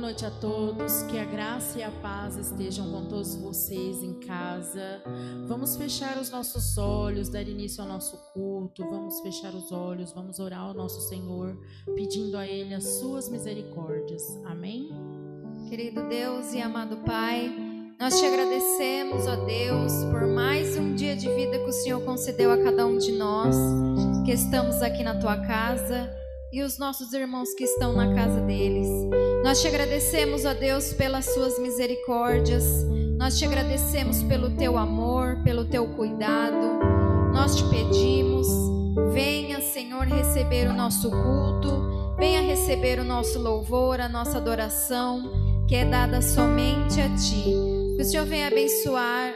noite a todos, que a graça e a paz estejam com todos vocês em casa. Vamos fechar os nossos olhos, dar início ao nosso culto, vamos fechar os olhos, vamos orar ao nosso Senhor, pedindo a Ele as suas misericórdias. Amém? Querido Deus e amado Pai, nós te agradecemos, ó Deus, por mais um dia de vida que o Senhor concedeu a cada um de nós, que estamos aqui na tua casa, e os nossos irmãos que estão na casa deles. Nós te agradecemos, ó Deus, pelas suas misericórdias. Nós te agradecemos pelo teu amor, pelo teu cuidado. Nós te pedimos, venha, Senhor, receber o nosso culto, venha receber o nosso louvor, a nossa adoração, que é dada somente a ti. Que o Senhor venha abençoar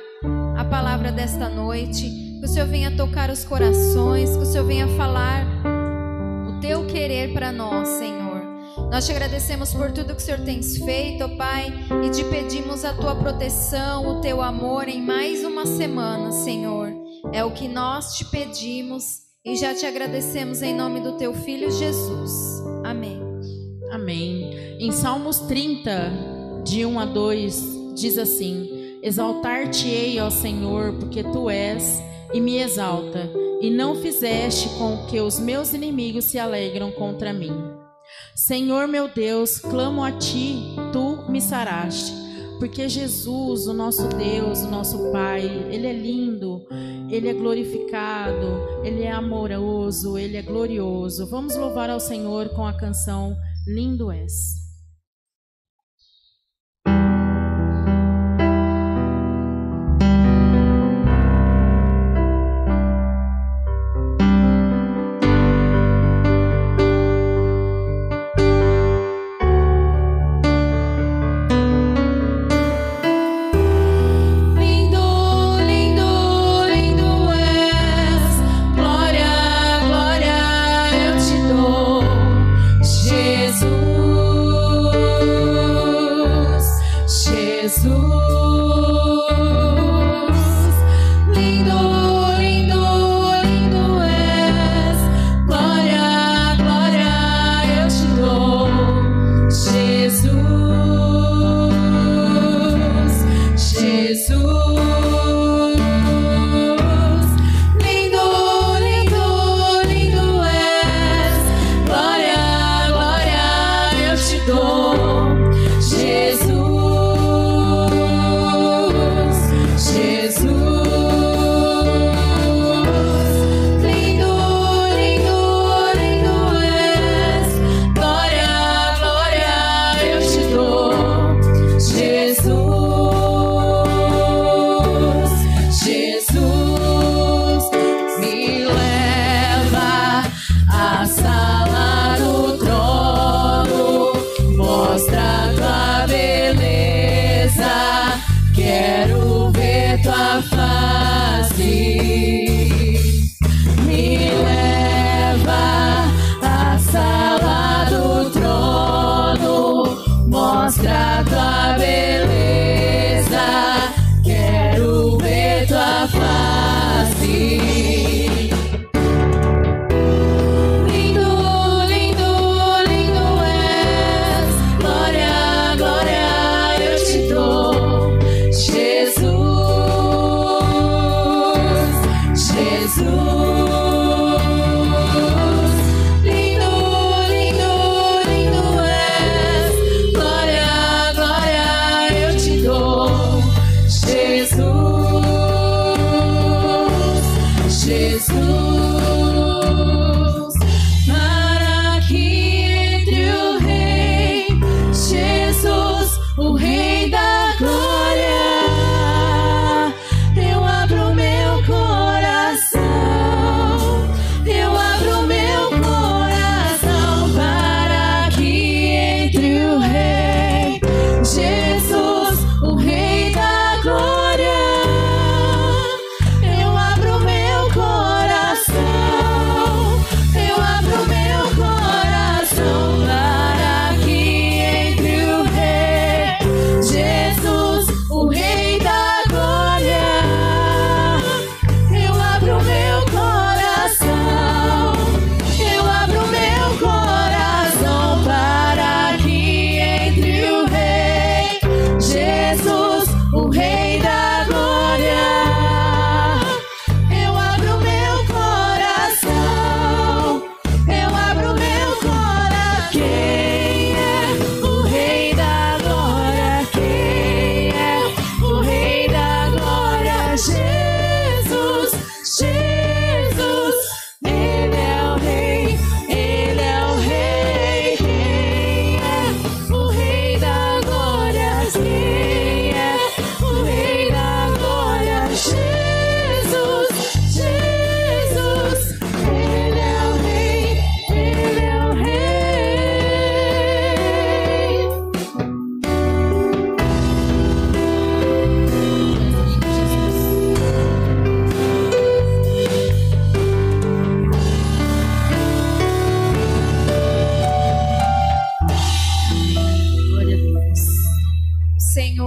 a palavra desta noite, que o Senhor venha tocar os corações, que o Senhor venha falar teu querer para nós, Senhor. Nós te agradecemos por tudo que o Senhor tens feito, ó Pai, e te pedimos a tua proteção, o teu amor em mais uma semana, Senhor. É o que nós te pedimos e já te agradecemos em nome do teu Filho Jesus. Amém. Amém. Em Salmos 30, de 1 a 2, diz assim: Exaltar-te-ei, ó Senhor, porque tu és, e me exalta, e não fizeste com que os meus inimigos se alegram contra mim. Senhor meu Deus, clamo a ti, tu me saraste, porque Jesus, o nosso Deus, o nosso Pai, Ele é lindo, Ele é glorificado, Ele é amoroso, Ele é glorioso. Vamos louvar ao Senhor com a canção Lindo És. Jesus.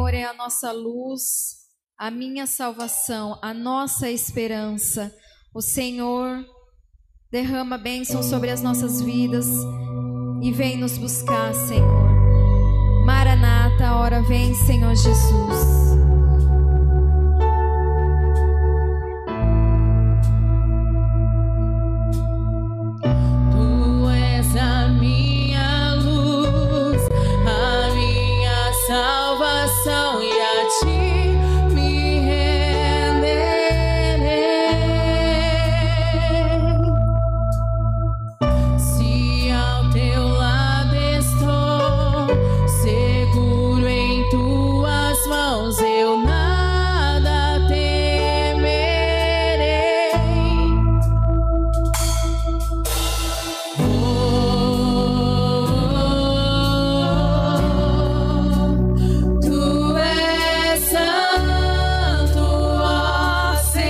Senhor é a nossa luz, a minha salvação, a nossa esperança. O Senhor derrama bênção sobre as nossas vidas e vem nos buscar, Senhor. Maranata, ora vem, Senhor Jesus. Tu és a minha luz, a minha salvação, e a ti me renderei. Se ao teu lado estou, seguro em tuas mãos, eu nada temerei. Tu és santo, ó Senhor.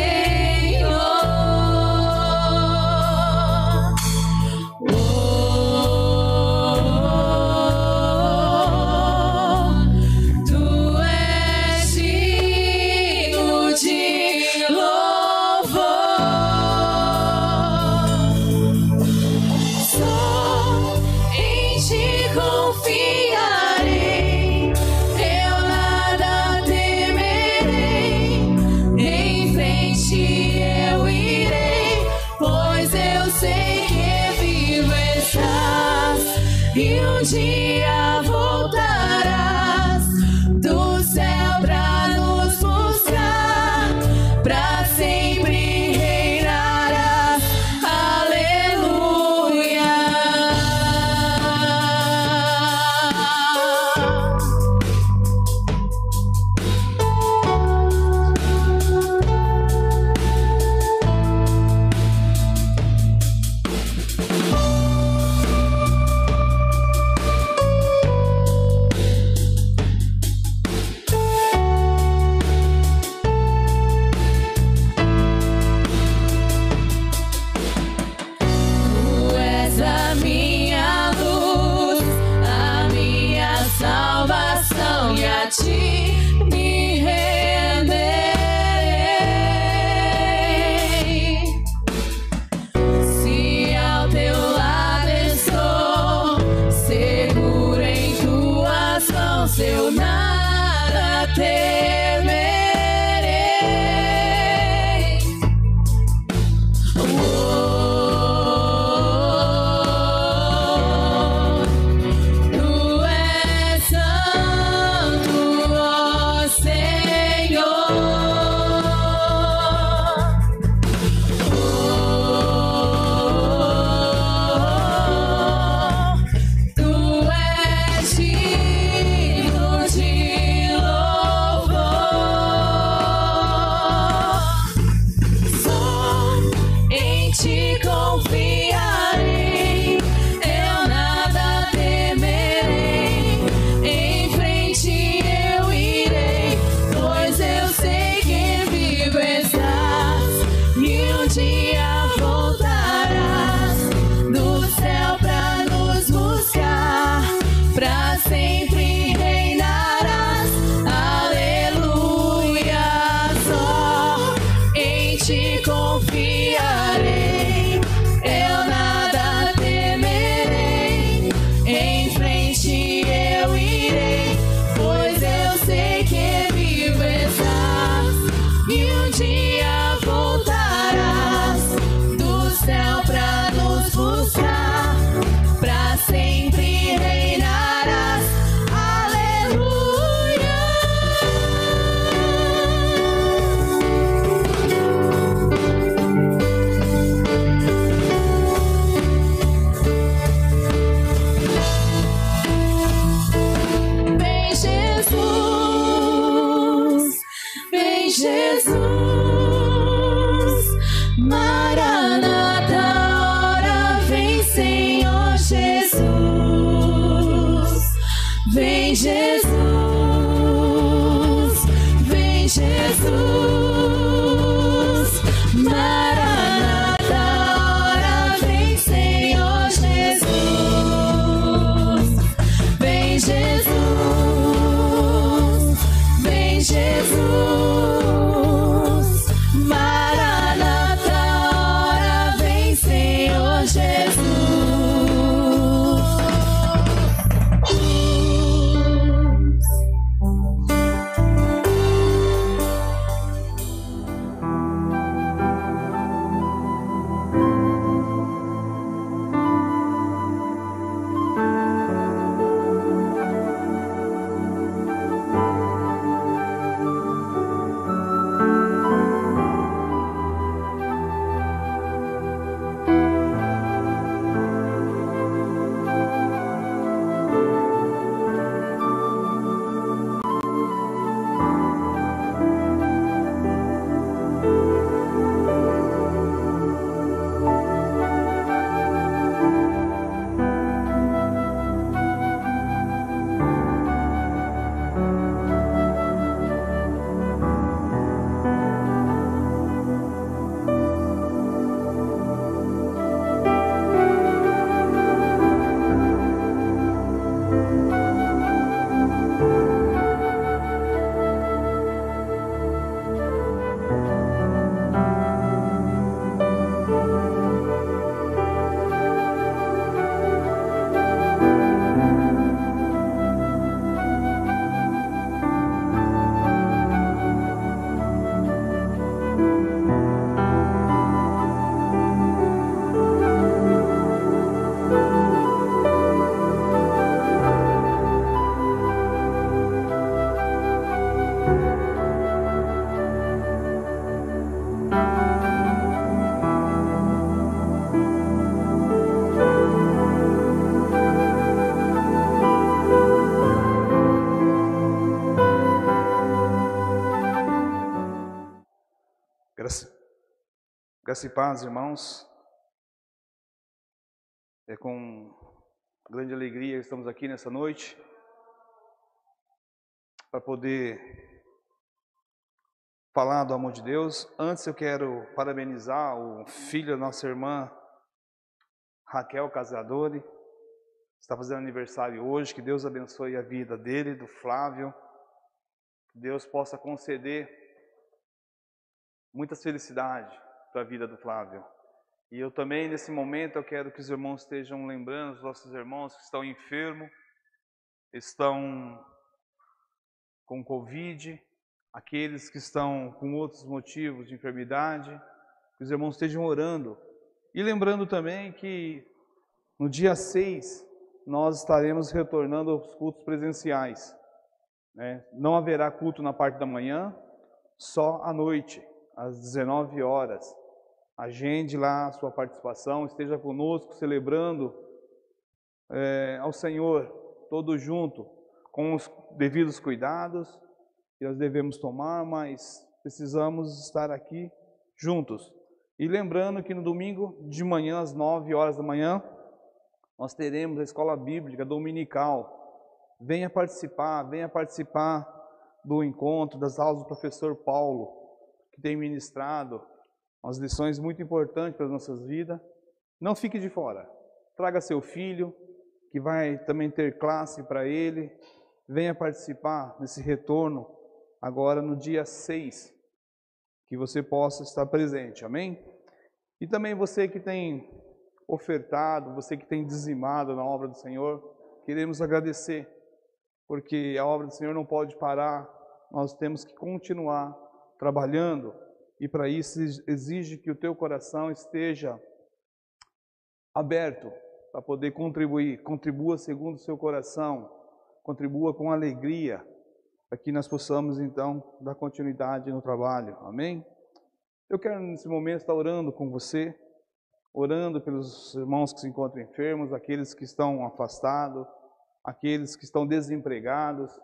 Tu és digno de louvor. Só em ti confiarei, eu nada temerei. Em frente eu irei, pois eu sei que vivo estás e um dia voltarás do céu pra nos buscar, pra sempre reinarás. Aleluia. Tu és a minha luz, a minha salvação, e a ti me renderei. Se ao teu lado estou, seguro em tuas mãos, eu nada temerei. Tu és santo, ó Senhor. Tu és digno de louvor. Só em ti confiarei, eu nada temerei. Em frente eu irei, pois eu sei que vivo estás e um dia voltarás do céu pra nos buscar, pra sempre reinarás. Aleluia. Só em ti confiarei, eu nada temerei. Em frente eu irei, pois eu sei que vivo estás e um dia voltarás do céu pra nos buscar, pra sempre reinarás. Aleluia. Vem Jesus, vem Jesus. Maranata, ora vem, Senhor Jesus. Vem Jesus, vem Jesus. Maranata, ora vem, Senhor Jesus. Vem Jesus, Graça e paz, irmãos. É com grande alegria que estamos aqui nessa noite para poder falar do amor de Deus. Antes eu quero parabenizar o filho da nossa irmã Raquel Casadori. Está fazendo aniversário hoje. Que Deus abençoe a vida dele, do Flávio. Que Deus possa conceder muitas felicidades para a vida do Flávio. E eu também, nesse momento, eu quero que os irmãos estejam lembrando, os nossos irmãos que estão enfermos, estão com Covid, aqueles que estão com outros motivos de enfermidade, que os irmãos estejam orando. E lembrando também que no dia 6, nós estaremos retornando aos cultos presenciais, né? Não haverá culto na parte da manhã, só à noite, às 19 horas. Agende lá a sua participação, esteja conosco celebrando ao Senhor, todos juntos, com os devidos cuidados que nós devemos tomar, mas precisamos estar aqui juntos. E lembrando que no domingo de manhã, às 9 horas da manhã, nós teremos a escola bíblica dominical. Venha participar do encontro, das aulas do professor Paulo, que tem ministrado umas lições muito importantes para as nossas vidas. Não fique de fora. Traga seu filho, que vai também ter classe para ele. Venha participar desse retorno agora no dia 6. Que você possa estar presente, amém? E também você que tem ofertado, você que tem dizimado na obra do Senhor, queremos agradecer, porque a obra do Senhor não pode parar. Nós temos que continuar trabalhando. E para isso exige que o teu coração esteja aberto para poder contribuir. Contribua segundo o seu coração, contribua com alegria, para que nós possamos então dar continuidade no trabalho. Amém? Eu quero nesse momento estar orando com você, orando pelos irmãos que se encontram enfermos, aqueles que estão afastados, aqueles que estão desempregados,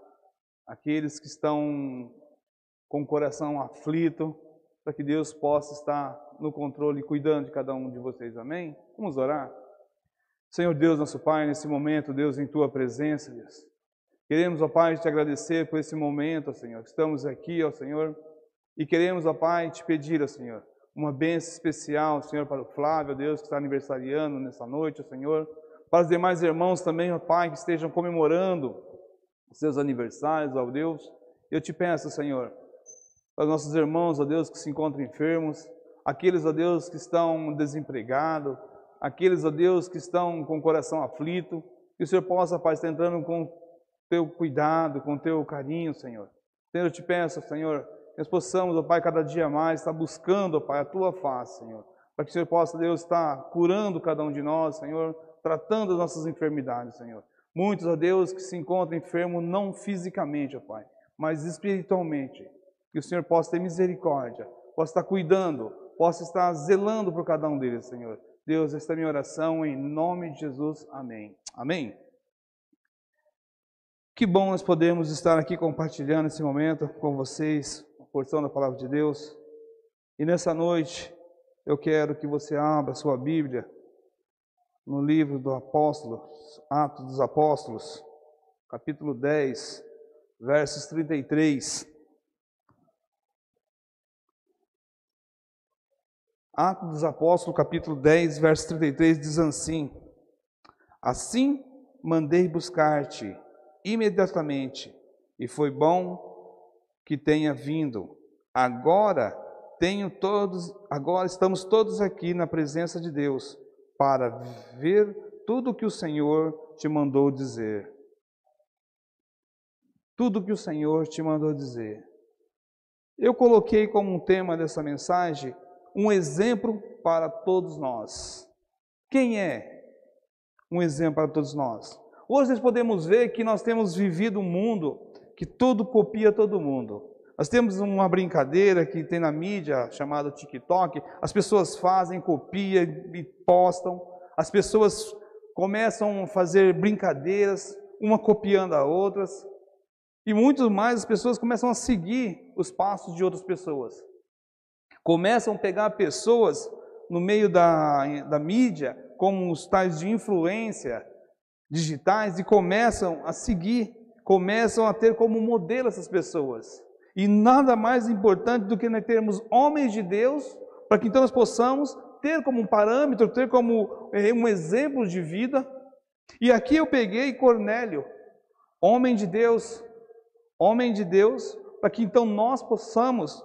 aqueles que estão com o coração aflito, para que Deus possa estar no controle e cuidando de cada um de vocês, amém? Vamos orar? Senhor Deus, nosso Pai, nesse momento, Deus, em Tua presença, Deus, queremos, ó Pai, te agradecer por esse momento, ó Senhor, que estamos aqui, ó Senhor, e queremos, ó Pai, te pedir, ó Senhor, uma bênção especial, Senhor, para o Flávio, ó Deus, que está aniversariando nessa noite, ó Senhor, para os demais irmãos também, ó Pai, que estejam comemorando os seus aniversários, ó Deus. Eu te peço, Senhor, para os nossos irmãos, ó Deus, que se encontram enfermos, aqueles, ó Deus, que estão desempregados, aqueles, ó Deus, que estão com o coração aflito, que o Senhor possa, Pai, estar entrando com teu cuidado, com teu carinho, Senhor. Senhor, eu te peço, Senhor, que nós possamos, ó Pai, cada dia mais estar buscando, ó Pai, a Tua face, Senhor, para que o Senhor possa, Deus, estar curando cada um de nós, Senhor, tratando as nossas enfermidades, Senhor. Muitos, ó Deus, que se encontram enfermos não fisicamente, ó Pai, mas espiritualmente. Que o Senhor possa ter misericórdia, possa estar cuidando, possa estar zelando por cada um deles, Senhor. Deus, esta é a minha oração, em nome de Jesus. Amém. Amém. Que bom nós podemos estar aqui compartilhando esse momento com vocês, a porção da Palavra de Deus. E nessa noite, eu quero que você abra a sua Bíblia no livro do apóstolo, Atos dos Apóstolos, capítulo 10, versos 33. Atos dos Apóstolos, capítulo 10, verso 33, diz assim: Assim mandei buscar-te imediatamente, e foi bom que tenha vindo. Agora estamos todos aqui na presença de Deus, para ver tudo o que o Senhor te mandou dizer. Tudo o que o Senhor te mandou dizer. Eu coloquei como um tema dessa mensagem um exemplo para todos nós. Quem é um exemplo para todos nós? Hoje nós podemos ver que nós temos vivido um mundo que tudo copia todo mundo. Nós temos uma brincadeira que tem na mídia chamada TikTok. As pessoas fazem, copiam e postam. As pessoas começam a fazer brincadeiras, uma copiando a outras. E muito mais as pessoas começam a seguir os passos de outras pessoas. começam a pegar pessoas no meio da mídia, como os tais de influência digitais, e começam a seguir, começam a ter como modelo essas pessoas. E nada mais importante do que nós termos homens de Deus, para que então nós possamos ter como um parâmetro, ter como um exemplo de vida. E aqui eu peguei Cornélio, homem de Deus, para que então nós possamos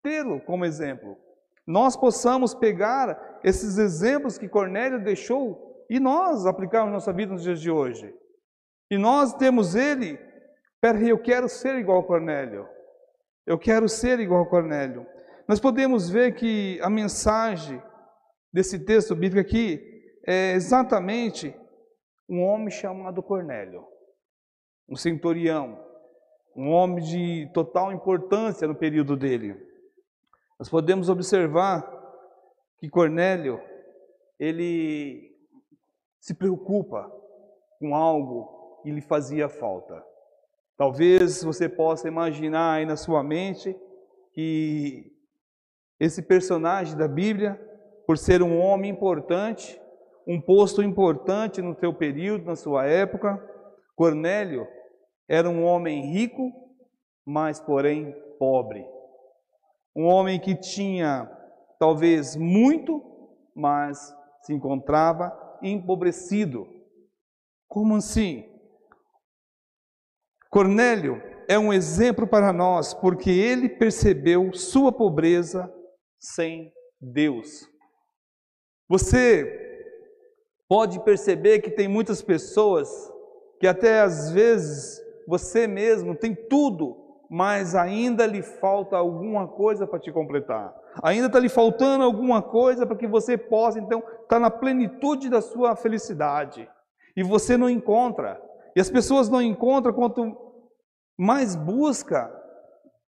tê-lo como exemplo. Nós possamos pegar esses exemplos que Cornélio deixou e nós aplicarmos na nossa vida nos dias de hoje. E nós temos ele, peraí, eu quero ser igual a Cornélio. Eu quero ser igual a Cornélio. Nós podemos ver que a mensagem desse texto bíblico aqui é exatamente um homem chamado Cornélio, um centurião, um homem de total importância no período dele. Nós podemos observar que Cornélio, ele se preocupa com algo que lhe fazia falta. Talvez você possa imaginar aí na sua mente que esse personagem da Bíblia, por ser um homem importante, um posto importante no seu período, na sua época, Cornélio era um homem rico, mas porém pobre. Um homem que tinha talvez muito, mas se encontrava empobrecido. Como assim? Cornélio é um exemplo para nós, porque ele percebeu sua pobreza sem Deus. Você pode perceber que tem muitas pessoas que até às vezes você mesmo tem tudo, mas ainda lhe falta alguma coisa para te completar. Ainda está lhe faltando alguma coisa para que você possa então estar na plenitude da sua felicidade. E você não encontra. E as pessoas não encontram quanto mais busca,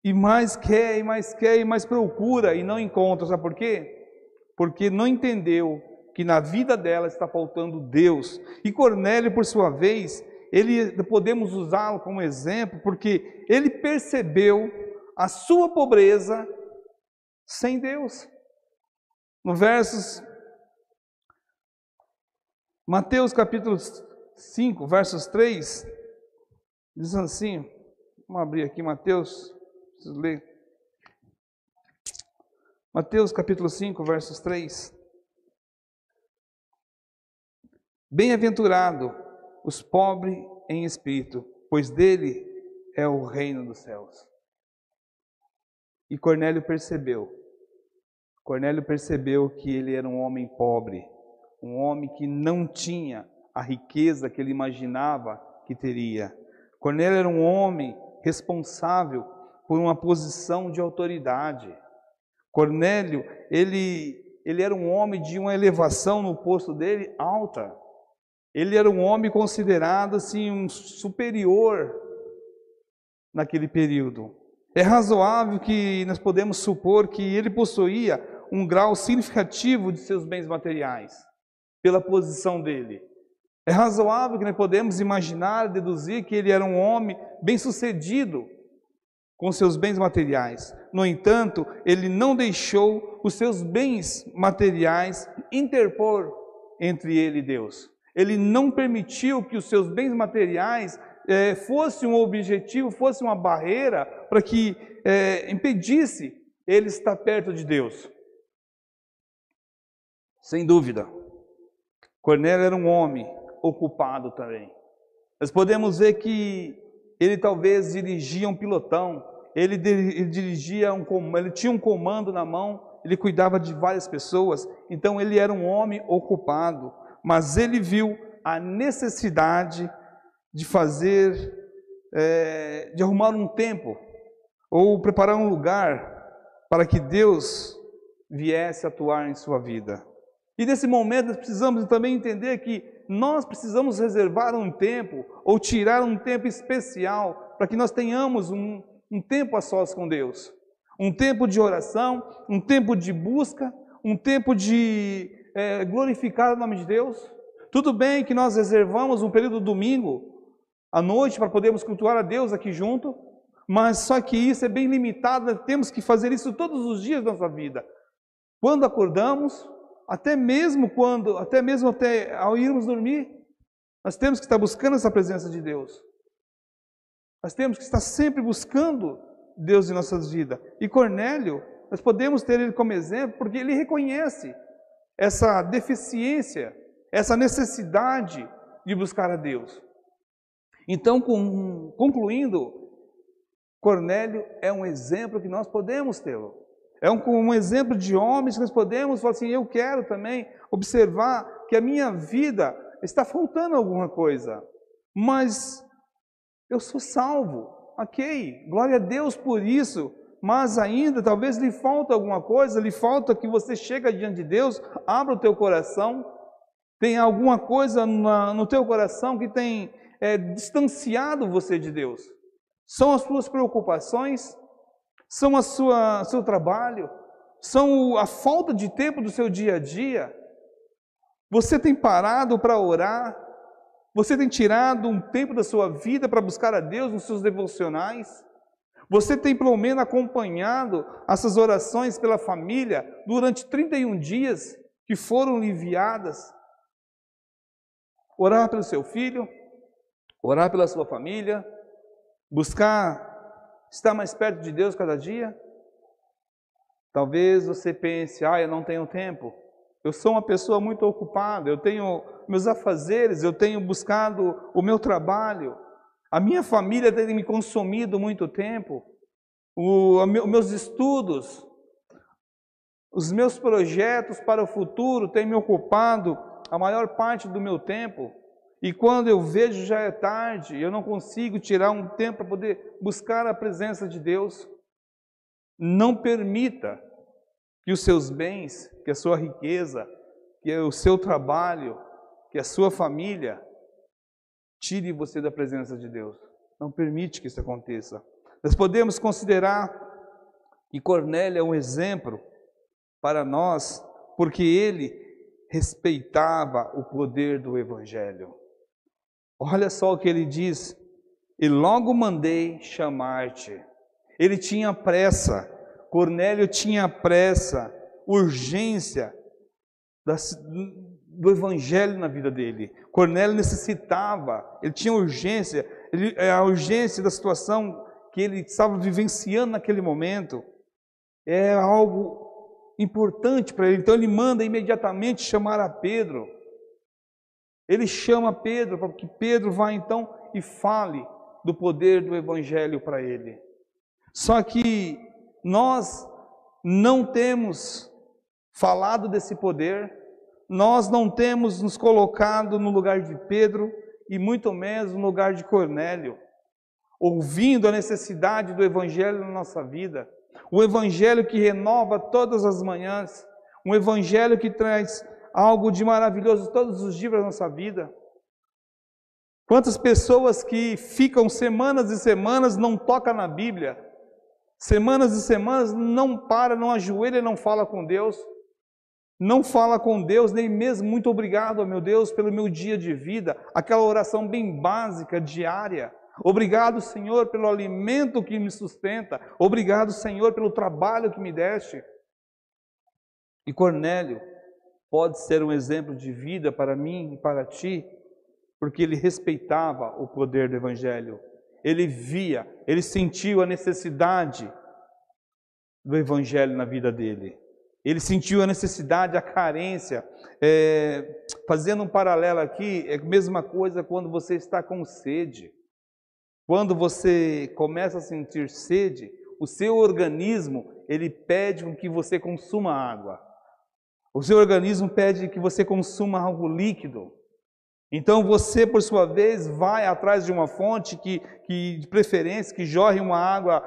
e mais quer, e mais quer, e mais procura, e não encontra. Sabe por quê? Porque não entendeu que na vida dela está faltando Deus. E Cornélio, por sua vez, podemos usá-lo como exemplo, porque ele percebeu a sua pobreza sem Deus. No versos Mateus capítulo 5, versos 3, diz assim, vamos abrir aqui Mateus, preciso ler. Mateus capítulo 5, versos 3. Bem-aventurado os pobres em espírito, pois dele é o reino dos céus. E Cornélio percebeu que ele era um homem pobre, um homem que não tinha a riqueza que ele imaginava que teria. Cornélio era um homem responsável por uma posição de autoridade. Cornélio, ele era um homem de uma elevação no posto dele alta. Ele era um homem considerado assim um superior naquele período. É razoável que nós podemos supor que ele possuía um grau significativo de seus bens materiais, pela posição dele. É razoável que nós podemos imaginar, deduzir que ele era um homem bem-sucedido com seus bens materiais. No entanto, ele não deixou os seus bens materiais interpor entre ele e Deus. Ele não permitiu que os seus bens materiais fosse um objetivo, fosse uma barreira para que impedisse ele estar perto de Deus. Sem dúvida, Cornélio era um homem ocupado também. Nós podemos ver que ele talvez dirigia um pilotão, ele tinha um comando na mão, ele cuidava de várias pessoas, então ele era um homem ocupado, mas ele viu a necessidade de de arrumar um tempo, ou preparar um lugar para que Deus viesse atuar em sua vida. E nesse momento nós precisamos também entender que nós precisamos reservar um tempo, ou tirar um tempo especial, para que nós tenhamos um tempo a sós com Deus. Um tempo de oração, um tempo de busca, um tempo de glorificar o nome de Deus. Tudo bem que nós reservamos um período do domingo, à noite, para podermos cultuar a Deus aqui junto, Mas só que isso é bem limitado, temos que fazer isso todos os dias da nossa vida. Quando acordamos, até mesmo ao irmos dormir, nós temos que estar buscando essa presença de Deus. Nós temos que estar sempre buscando Deus em nossas vidas. E Cornélio, nós podemos ter ele como exemplo, porque ele reconhece essa deficiência, essa necessidade de buscar a Deus. Então, concluindo, Cornélio é um exemplo que nós podemos tê-lo. É um exemplo de homens que nós podemos falar assim, eu quero também observar que a minha vida está faltando alguma coisa, mas eu sou salvo, ok, glória a Deus por isso, mas ainda talvez lhe falta alguma coisa, lhe falta que você chegue diante de Deus, abra o teu coração, tem alguma coisa no teu coração que tem distanciado você de Deus. São as suas preocupações, são seu trabalho, são a falta de tempo do seu dia a dia. Você tem parado para orar? Você tem tirado um tempo da sua vida para buscar a Deus nos seus devocionais? Você tem pelo menos acompanhado essas orações pela família durante 31 dias que foram enviadas? Orar pelo seu filho, orar pela sua família, buscar estar mais perto de Deus cada dia? Talvez você pense, eu não tenho tempo, eu sou uma pessoa muito ocupada, eu tenho meus afazeres, eu tenho buscado o meu trabalho, a minha família tem me consumido muito tempo, meus estudos, os meus projetos para o futuro têm me ocupado a maior parte do meu tempo, e quando eu vejo já é tarde, eu não consigo tirar um tempo para poder buscar a presença de Deus. Não permita que os seus bens, que a sua riqueza, que o seu trabalho, que a sua família tire você da presença de Deus. Não permite que isso aconteça. Nós podemos considerar que Cornélio é um exemplo para nós, porque ele respeitava o poder do Evangelho. Olha só o que ele diz, e logo mandei chamar-te. Ele tinha pressa, Cornélio tinha pressa, urgência do Evangelho na vida dele. Cornélio necessitava, ele tinha urgência, a urgência da situação que ele estava vivenciando naquele momento, é algo importante para ele. Então ele manda imediatamente chamar a Pedro. Ele chama Pedro para que Pedro vá então e fale do poder do Evangelho para ele. Só que nós não temos falado desse poder, nós não temos nos colocado no lugar de Pedro e muito menos no lugar de Cornélio, ouvindo a necessidade do Evangelho na nossa vida, o Evangelho que renova todas as manhãs, um Evangelho que traz algo de maravilhoso todos os dias da nossa vida. Quantas pessoas que ficam semanas e semanas não tocam na Bíblia, semanas e semanas não para, não ajoelha e não fala com Deus, não fala com Deus, nem mesmo muito obrigado, meu Deus, pelo meu dia de vida, aquela oração bem básica, diária. Obrigado, Senhor, pelo alimento que me sustenta, obrigado, Senhor, pelo trabalho que me deste. E Cornélio pode ser um exemplo de vida para mim e para ti, porque ele respeitava o poder do Evangelho. Ele via, ele sentiu a necessidade do Evangelho na vida dele. Ele sentiu a necessidade, a carência. Fazendo um paralelo aqui, é a mesma coisa quando você está com sede. Quando você começa a sentir sede, o seu organismo, ele pede que você consuma água. O seu organismo pede que você consuma algo líquido. Então você, por sua vez, vai atrás de uma fonte que de preferência, que jorre uma água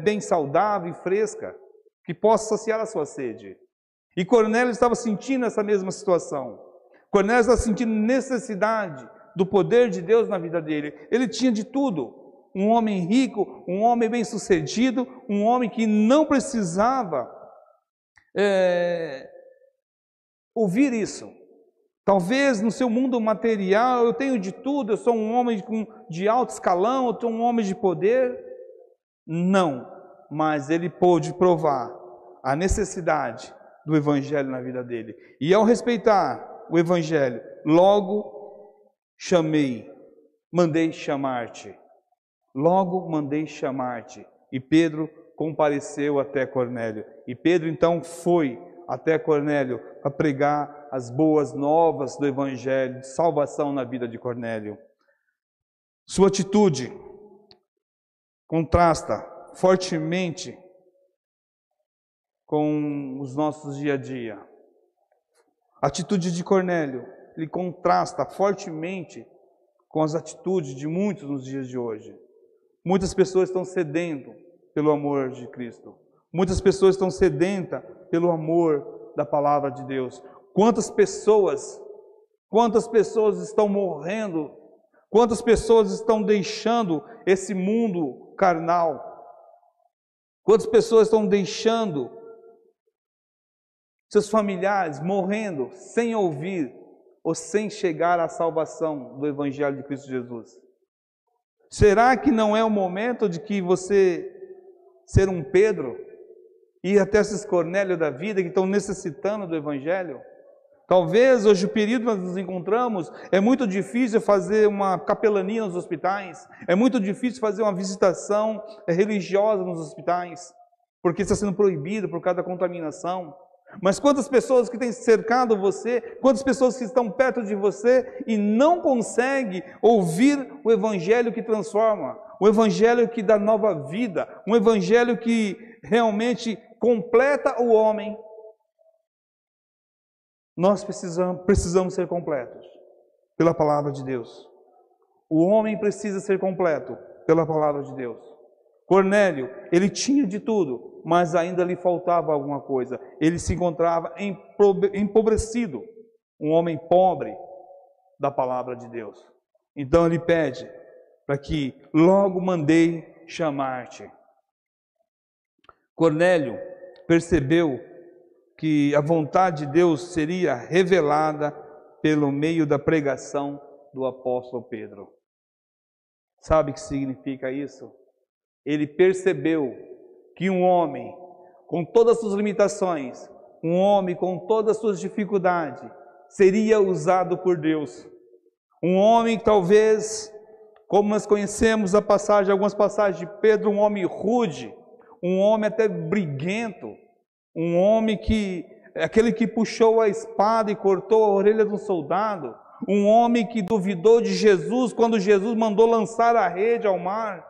bem saudável e fresca, que possa saciar a sua sede. E Cornélio estava sentindo essa mesma situação. Cornélio estava sentindo necessidade do poder de Deus na vida dele. Ele tinha de tudo. Um homem rico, um homem bem-sucedido, um homem que não precisava ouvir isso. Talvez no seu mundo material, eu tenho de tudo, eu sou um homem de alto escalão, eu sou um homem de poder. Não, mas ele pôde provar a necessidade do Evangelho na vida dele. E ao respeitar o Evangelho, logo mandei chamar-te. Logo mandei chamar-te. E Pedro compareceu até Cornélio. E Pedro então foi até Cornélio para pregar as boas novas do Evangelho, de salvação na vida de Cornélio. Sua atitude contrasta fortemente com os nossos dia a dia. A atitude de Cornélio, ele contrasta fortemente com as atitudes de muitos nos dias de hoje. Muitas pessoas estão sedento pelo amor de Cristo. Muitas pessoas estão sedentas pelo amor da palavra de Deus. Quantas pessoas estão morrendo? Quantas pessoas estão deixando esse mundo carnal? Quantas pessoas estão deixando seus familiares morrendo sem ouvir ou sem chegar à salvação do Evangelho de Cristo Jesus? Será que não é o momento de que você ser um Pedro, ir até esses Cornélio da vida que estão necessitando do Evangelho? Talvez hoje o período que nós nos encontramos, é muito difícil fazer uma capelania nos hospitais, é muito difícil fazer uma visitação religiosa nos hospitais, porque está sendo proibido por causa da contaminação. Mas quantas pessoas que têm cercado você, quantas pessoas que estão perto de você e não conseguem ouvir o Evangelho que transforma, o Evangelho que dá nova vida, um Evangelho que realmente completa o homem. Nós precisamos ser completos pela palavra de Deus. O homem precisa ser completo pela palavra de Deus. Cornélio, ele tinha de tudo, mas ainda lhe faltava alguma coisa. Ele se encontrava empobrecido, um homem pobre da palavra de Deus. Então ele pede para que logo mandei chamar-te. Cornélio percebeu que a vontade de Deus seria revelada pelo meio da pregação do apóstolo Pedro. Sabe o que significa isso? Ele percebeu que um homem com todas as suas limitações, um homem com todas as suas dificuldades, seria usado por Deus. Um homem que talvez, como nós conhecemos algumas passagens de Pedro, um homem rude, um homem até briguento, um homem aquele que puxou a espada e cortou a orelha de um soldado, um homem que duvidou de Jesus quando Jesus mandou lançar a rede ao mar,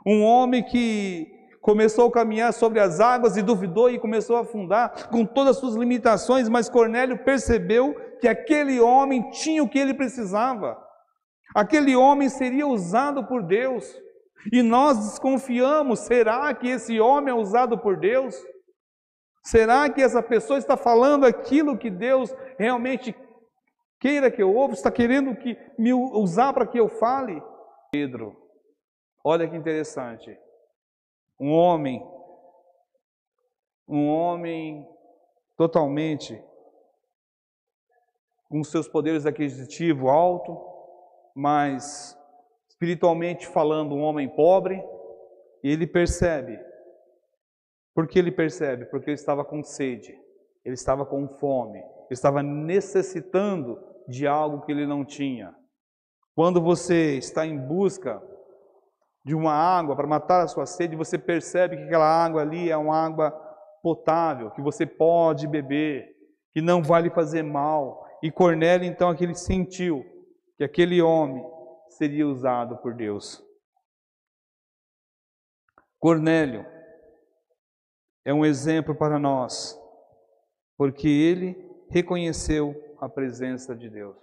um homem que começou a caminhar sobre as águas e duvidou e começou a afundar com todas as suas limitações, mas Cornélio percebeu que aquele homem tinha o que ele precisava, aquele homem seria usado por Deus, e nós desconfiamos, será que esse homem é usado por Deus? Será que essa pessoa está falando aquilo que Deus realmente queira que eu ouça? Está querendo me usar para que eu fale? Pedro, olha que interessante. Um homem totalmente com seus poderes aquisitivos altos, mas espiritualmente falando, um homem pobre, e ele percebe. Por que ele percebe? Porque ele estava com sede, ele estava com fome, ele estava necessitando de algo que ele não tinha. Quando você está em busca de uma água para matar a sua sede, você percebe que aquela água ali é uma água potável, que você pode beber, que não vai lhe fazer mal. E Cornélio, então, aquele sentiu que aquele homem seria usado por Deus. Cornélio é um exemplo para nós, porque ele reconheceu a presença de Deus.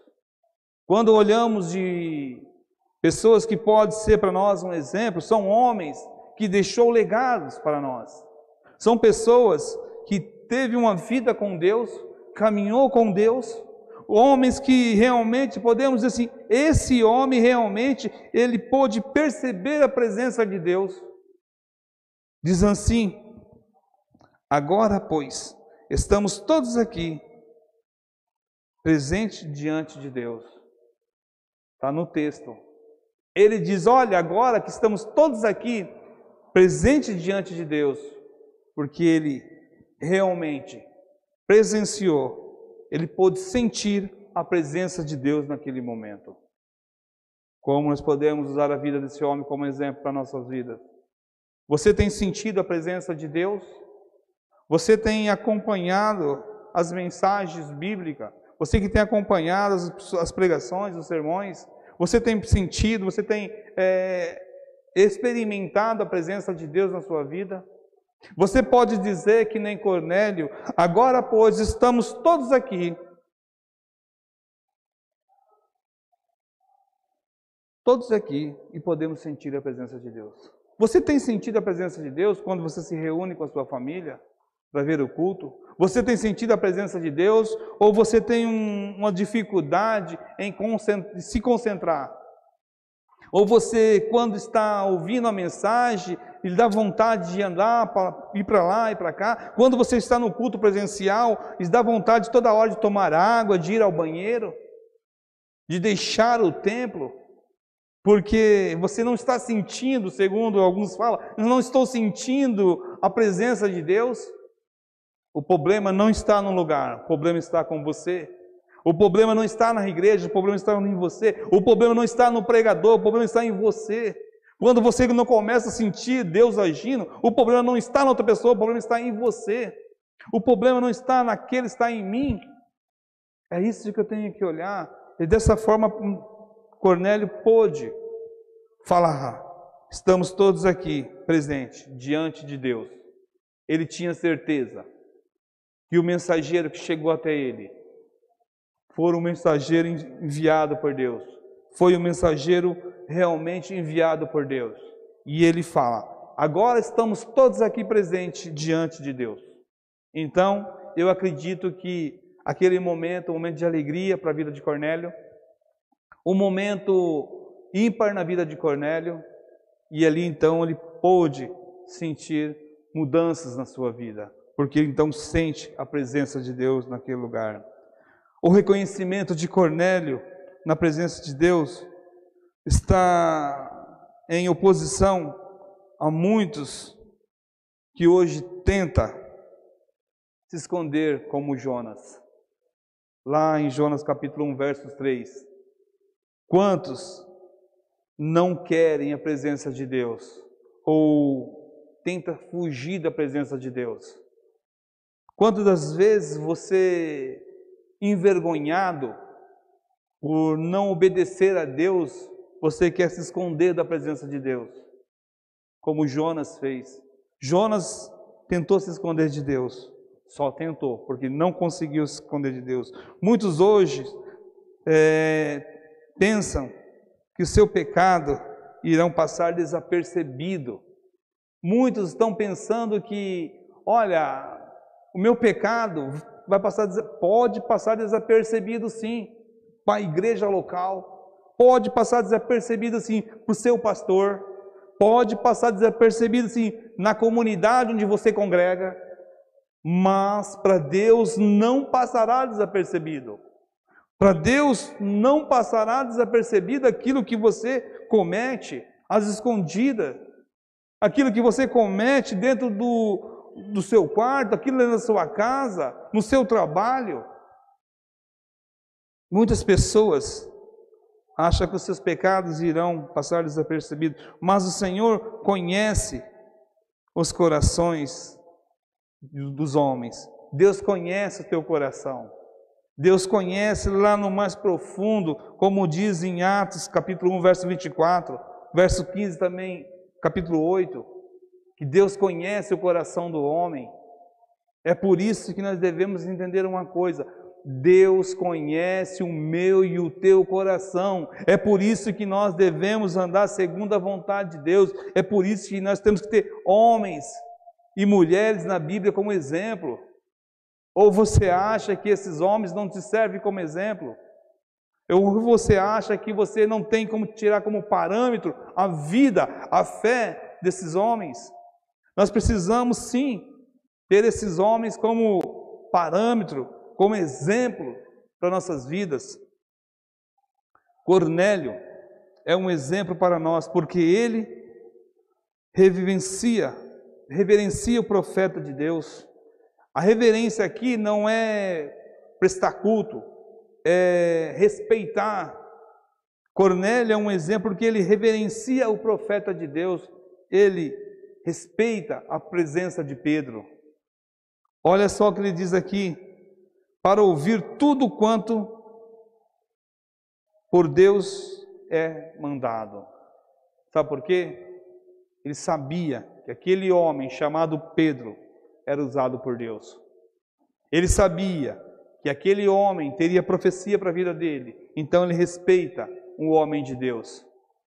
Quando olhamos de pessoas que podem ser para nós um exemplo, são homens que deixou legados para nós. São pessoas que teve uma vida com Deus, caminhou com Deus, homens que realmente podemos dizer assim, esse homem realmente, ele pôde perceber a presença de Deus. Diz assim: agora, pois, estamos todos aqui, presentes diante de Deus. Está no texto. Ele diz, olha, agora que estamos todos aqui, presente diante de Deus, porque ele realmente presenciou, ele pôde sentir a presença de Deus naquele momento. Como nós podemos usar a vida desse homem como exemplo para nossas vidas? Você tem sentido a presença de Deus? Você tem acompanhado as mensagens bíblicas? Você que tem acompanhado as pregações, os sermões? Você tem sentido, você tem experimentado a presença de Deus na sua vida? Você pode dizer que nem Cornélio: agora, pois, estamos todos aqui. Todos aqui e podemos sentir a presença de Deus. Você tem sentido a presença de Deus quando você se reúne com a sua família para ver o culto? Você tem sentido a presença de Deus ou você tem uma dificuldade em se concentrar? Ou você, quando está ouvindo a mensagem, lhe dá vontade de andar, ir para lá e para cá? Quando você está no culto presencial, lhe dá vontade toda hora de tomar água, de ir ao banheiro, de deixar o templo? Porque você não está sentindo, segundo alguns falam, não estou sentindo a presença de Deus. O problema não está no lugar, o problema está com você. O problema não está na igreja, o problema está em você. O problema não está no pregador, o problema está em você. Quando você não começa a sentir Deus agindo, o problema não está na outra pessoa, o problema está em você. O problema não está naquele, está em mim. É isso que eu tenho que olhar. E dessa forma, Cornélio pôde falar: estamos todos aqui presentes diante de Deus. Ele tinha certeza que o mensageiro que chegou até ele foi um mensageiro enviado por Deus. Foi um mensageiro realmente enviado por Deus. E ele fala: agora estamos todos aqui presentes diante de Deus. Então, eu acredito que aquele momento, um momento de alegria para a vida de Cornélio, um momento ímpar na vida de Cornélio, e ali então ele pôde sentir mudanças na sua vida, porque então sente a presença de Deus naquele lugar. O reconhecimento de Cornélio na presença de Deus está em oposição a muitos que hoje tentam se esconder como Jonas. Lá em Jonas capítulo 1, versos 3. Quantos não querem a presença de Deus ou tenta fugir da presença de Deus? Quantas das vezes você, envergonhado por não obedecer a Deus, você quer se esconder da presença de Deus? Como Jonas fez. Jonas tentou se esconder de Deus, só tentou, porque não conseguiu se esconder de Deus. Muitos hoje pensam que o seu pecado irão passar desapercebido. Muitos estão pensando que, olha, o meu pecado pode passar desapercebido sim, para a igreja local, pode passar desapercebido sim para o seu pastor, pode passar desapercebido sim na comunidade onde você congrega, mas para Deus não passará desapercebido. Para Deus não passará desapercebido aquilo que você comete às escondidas, aquilo que você comete dentro do seu quarto, aquilo dentro da sua casa, no seu trabalho. Muitas pessoas acham que os seus pecados irão passar desapercebidos, mas o Senhor conhece os corações dos homens. Deus conhece o teu coração. Deus conhece lá no mais profundo, como diz em Atos capítulo 1, verso 24, verso 15 também, capítulo 8, que Deus conhece o coração do homem. É por isso que nós devemos entender uma coisa: Deus conhece o meu e o teu coração. É por isso que nós devemos andar segundo a vontade de Deus. É por isso que nós temos que ter homens e mulheres na Bíblia como exemplo. Ou você acha que esses homens não te servem como exemplo? Ou você acha que você não tem como tirar como parâmetro a vida, a fé desses homens? Nós precisamos sim ter esses homens como parâmetro, como exemplo para nossas vidas. Cornélio é um exemplo para nós, porque ele reverencia o profeta de Deus. A reverência aqui não é prestar culto, é respeitar. Cornélio é um exemplo que ele reverencia o profeta de Deus, ele respeita a presença de Pedro. Olha só o que ele diz aqui: para ouvir tudo quanto por Deus é mandado. Sabe por quê? Ele sabia que aquele homem chamado Pedro era usado por Deus. Ele sabia que aquele homem teria profecia para a vida dele. Então ele respeita o homem de Deus.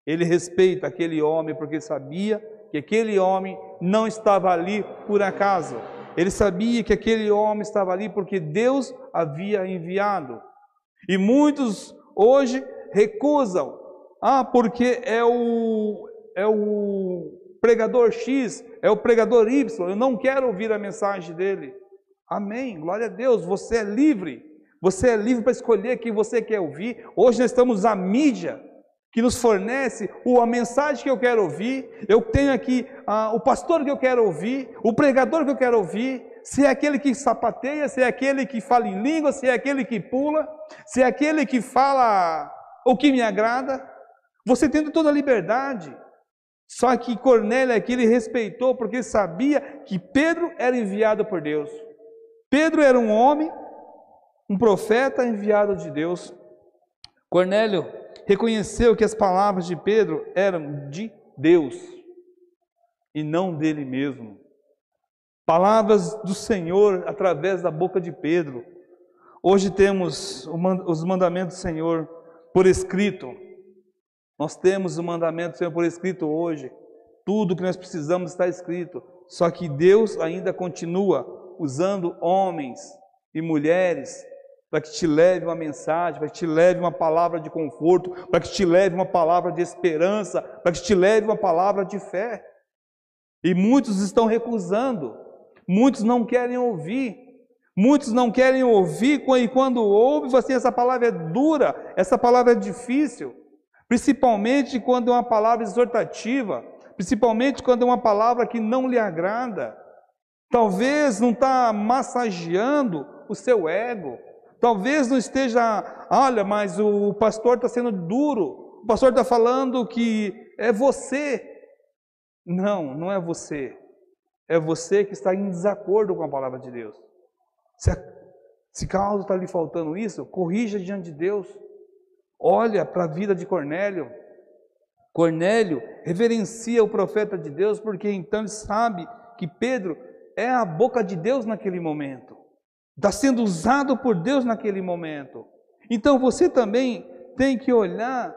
Ele respeita aquele homem porque sabia que aquele homem não estava ali por acaso. Ele sabia que aquele homem estava ali porque Deus havia enviado. E muitos hoje recusam. Porque é o pregador X, é o pregador Y, eu não quero ouvir a mensagem dele. Amém, glória a Deus, você é livre para escolher quem você quer ouvir. Hoje nós estamos a mídia que nos fornece a mensagem que eu quero ouvir. Eu tenho aqui o pastor que eu quero ouvir, o pregador que eu quero ouvir, se é aquele que sapateia, se é aquele que fala em língua, se é aquele que pula, se é aquele que fala o que me agrada. Você tem toda a liberdade. Só que Cornélio aqui ele respeitou porque sabia que Pedro era enviado por Deus. Pedro era um homem, um profeta enviado de Deus. Cornélio reconheceu que as palavras de Pedro eram de Deus e não dele mesmo. Palavras do Senhor através da boca de Pedro. Hoje temos os mandamentos do Senhor por escrito. Nós temos o mandamento do Senhor por escrito hoje. Tudo que nós precisamos está escrito. Só que Deus ainda continua usando homens e mulheres para que te leve uma mensagem, para que te leve uma palavra de conforto, para que te leve uma palavra de esperança, para que te leve uma palavra de fé. E muitos estão recusando. Muitos não querem ouvir. Muitos não querem ouvir e quando ouvem, assim, essa palavra é dura, essa palavra é difícil. Principalmente quando é uma palavra exortativa, principalmente quando é uma palavra que não lhe agrada. Talvez não está massageando o seu ego, talvez não esteja, olha, mas o pastor está sendo duro, o pastor está falando que é você. Não, não é você, é você que está em desacordo com a palavra de Deus. Se caso está lhe faltando isso, corrija diante de Deus. Olha para a vida de Cornélio. Cornélio reverencia o profeta de Deus, porque então ele sabe que Pedro é a boca de Deus naquele momento. Está sendo usado por Deus naquele momento. Então você também tem que olhar,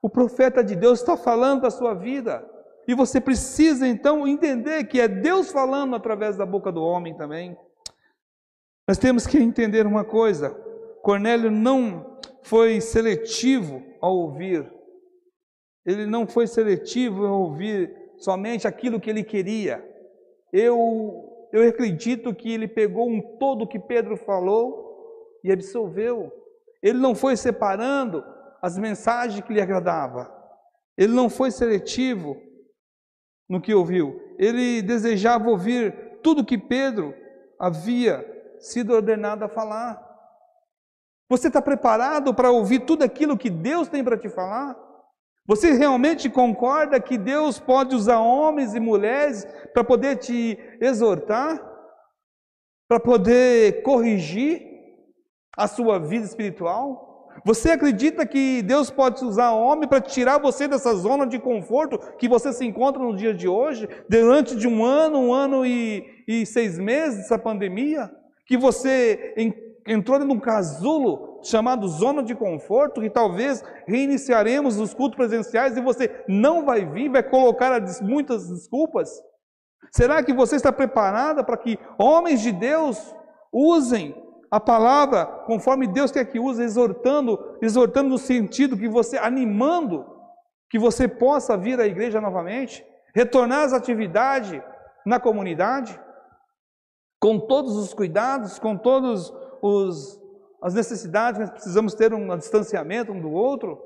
o profeta de Deus está falando da sua vida. E você precisa então entender que é Deus falando através da boca do homem também. Nós temos que entender uma coisa: Cornélio não foi seletivo ao ouvir. Ele não foi seletivo ao ouvir somente aquilo que ele queria. Eu acredito que ele pegou um todo que Pedro falou e absorveu. Ele não foi separando as mensagens que lhe agradavam. Ele não foi seletivo no que ouviu. Ele desejava ouvir tudo que Pedro havia sido ordenado a falar. Você está preparado para ouvir tudo aquilo que Deus tem para te falar? Você realmente concorda que Deus pode usar homens e mulheres para poder te exortar? Para poder corrigir a sua vida espiritual? Você acredita que Deus pode usar homem para tirar você dessa zona de conforto que você se encontra no dia de hoje, durante de um ano e 6 meses dessa pandemia? Que você entrou num casulo chamado zona de conforto, que talvez reiniciaremos os cultos presenciais e você não vai vir, vai colocar muitas desculpas? Será que você está preparada para que homens de Deus usem a palavra conforme Deus quer que use, exortando no sentido que você, animando, que você possa vir à igreja novamente, retornar às atividades na comunidade, com todos os cuidados, com todos as necessidades, nós precisamos ter um distanciamento um do outro,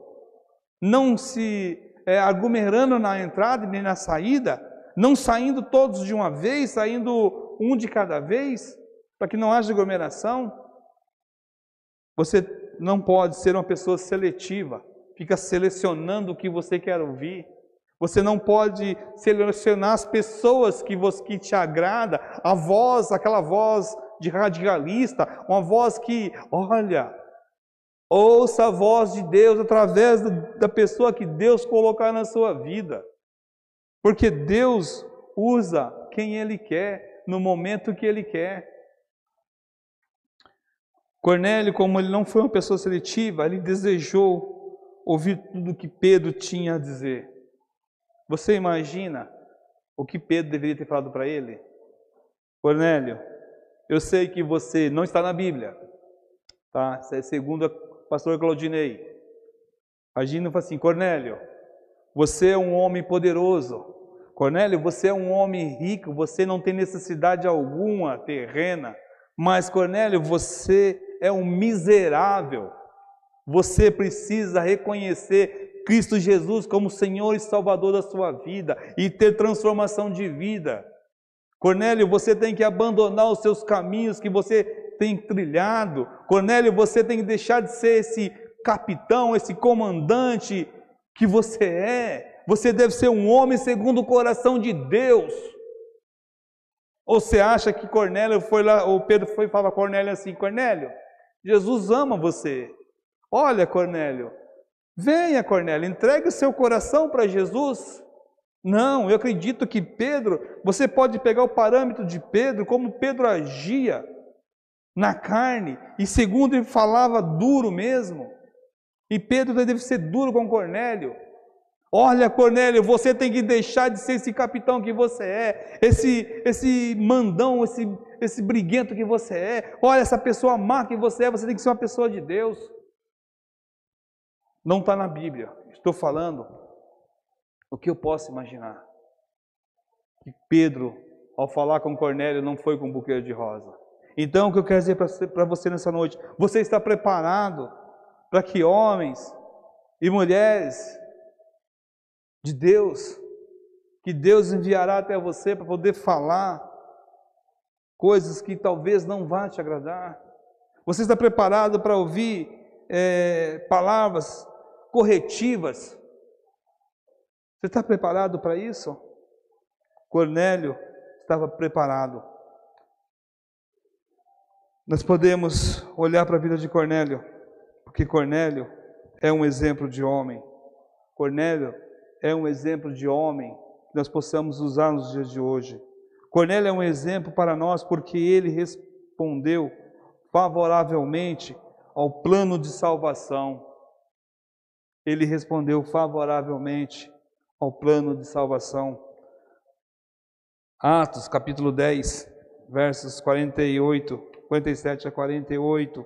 não se aglomerando na entrada nem na saída, não saindo todos de uma vez, saindo um de cada vez, para que não haja aglomeração. Você não pode ser uma pessoa seletiva, fica selecionando o que você quer ouvir. Você não pode selecionar as pessoas que te agrada, a voz, aquela voz de radicalista, uma voz que, olha, ouça a voz de Deus através da pessoa que Deus colocar na sua vida. Porque Deus usa quem Ele quer, no momento que Ele quer. Cornélio, como ele não foi uma pessoa seletiva, ele desejou ouvir tudo que Pedro tinha a dizer. Você imagina o que Pedro deveria ter falado para ele? Cornélio, eu sei que você não está na Bíblia, tá? Isso é segundo o pastor Claudinei. Imagina e fala assim: Cornélio, você é um homem poderoso. Cornélio, você é um homem rico, você não tem necessidade alguma terrena. Mas Cornélio, você é um miserável. Você precisa reconhecer Cristo Jesus como Senhor e Salvador da sua vida e ter transformação de vida. Cornélio, você tem que abandonar os seus caminhos que você tem trilhado. Cornélio, você tem que deixar de ser esse capitão, esse comandante que você é. Você deve ser um homem segundo o coração de Deus. Ou você acha que Cornélio foi lá, ou Pedro foi e falava a Cornélio assim: Cornélio, Jesus ama você. Olha, Cornélio, venha, Cornélio, entregue o seu coração para Jesus. Não, eu acredito que Pedro, você pode pegar o parâmetro de Pedro, como Pedro agia na carne, e segundo ele falava duro mesmo. E Pedro deve ser duro com Cornélio. Olha, Cornélio, você tem que deixar de ser esse capitão que você é, esse mandão, esse briguento que você é. Olha, essa pessoa má que você tem que ser uma pessoa de Deus. Não está na Bíblia. Estou falando o que eu posso imaginar. Que Pedro, ao falar com Cornélio, não foi com um buquê de rosa. Então, o que eu quero dizer para você nessa noite: você está preparado para que homens e mulheres de Deus, que Deus enviará até você para poder falar coisas que talvez não vá te agradar? Você está preparado para ouvir palavras corretivas? Você está preparado para isso? Cornélio estava preparado. Nós podemos olhar para a vida de Cornélio, porque Cornélio é um exemplo de homem. Cornélio é um exemplo de homem que nós possamos usar nos dias de hoje. Cornélio é um exemplo para nós porque ele respondeu favoravelmente ao plano de salvação. Ele respondeu favoravelmente ao plano de salvação. Atos, capítulo 10, versos 47 a 48,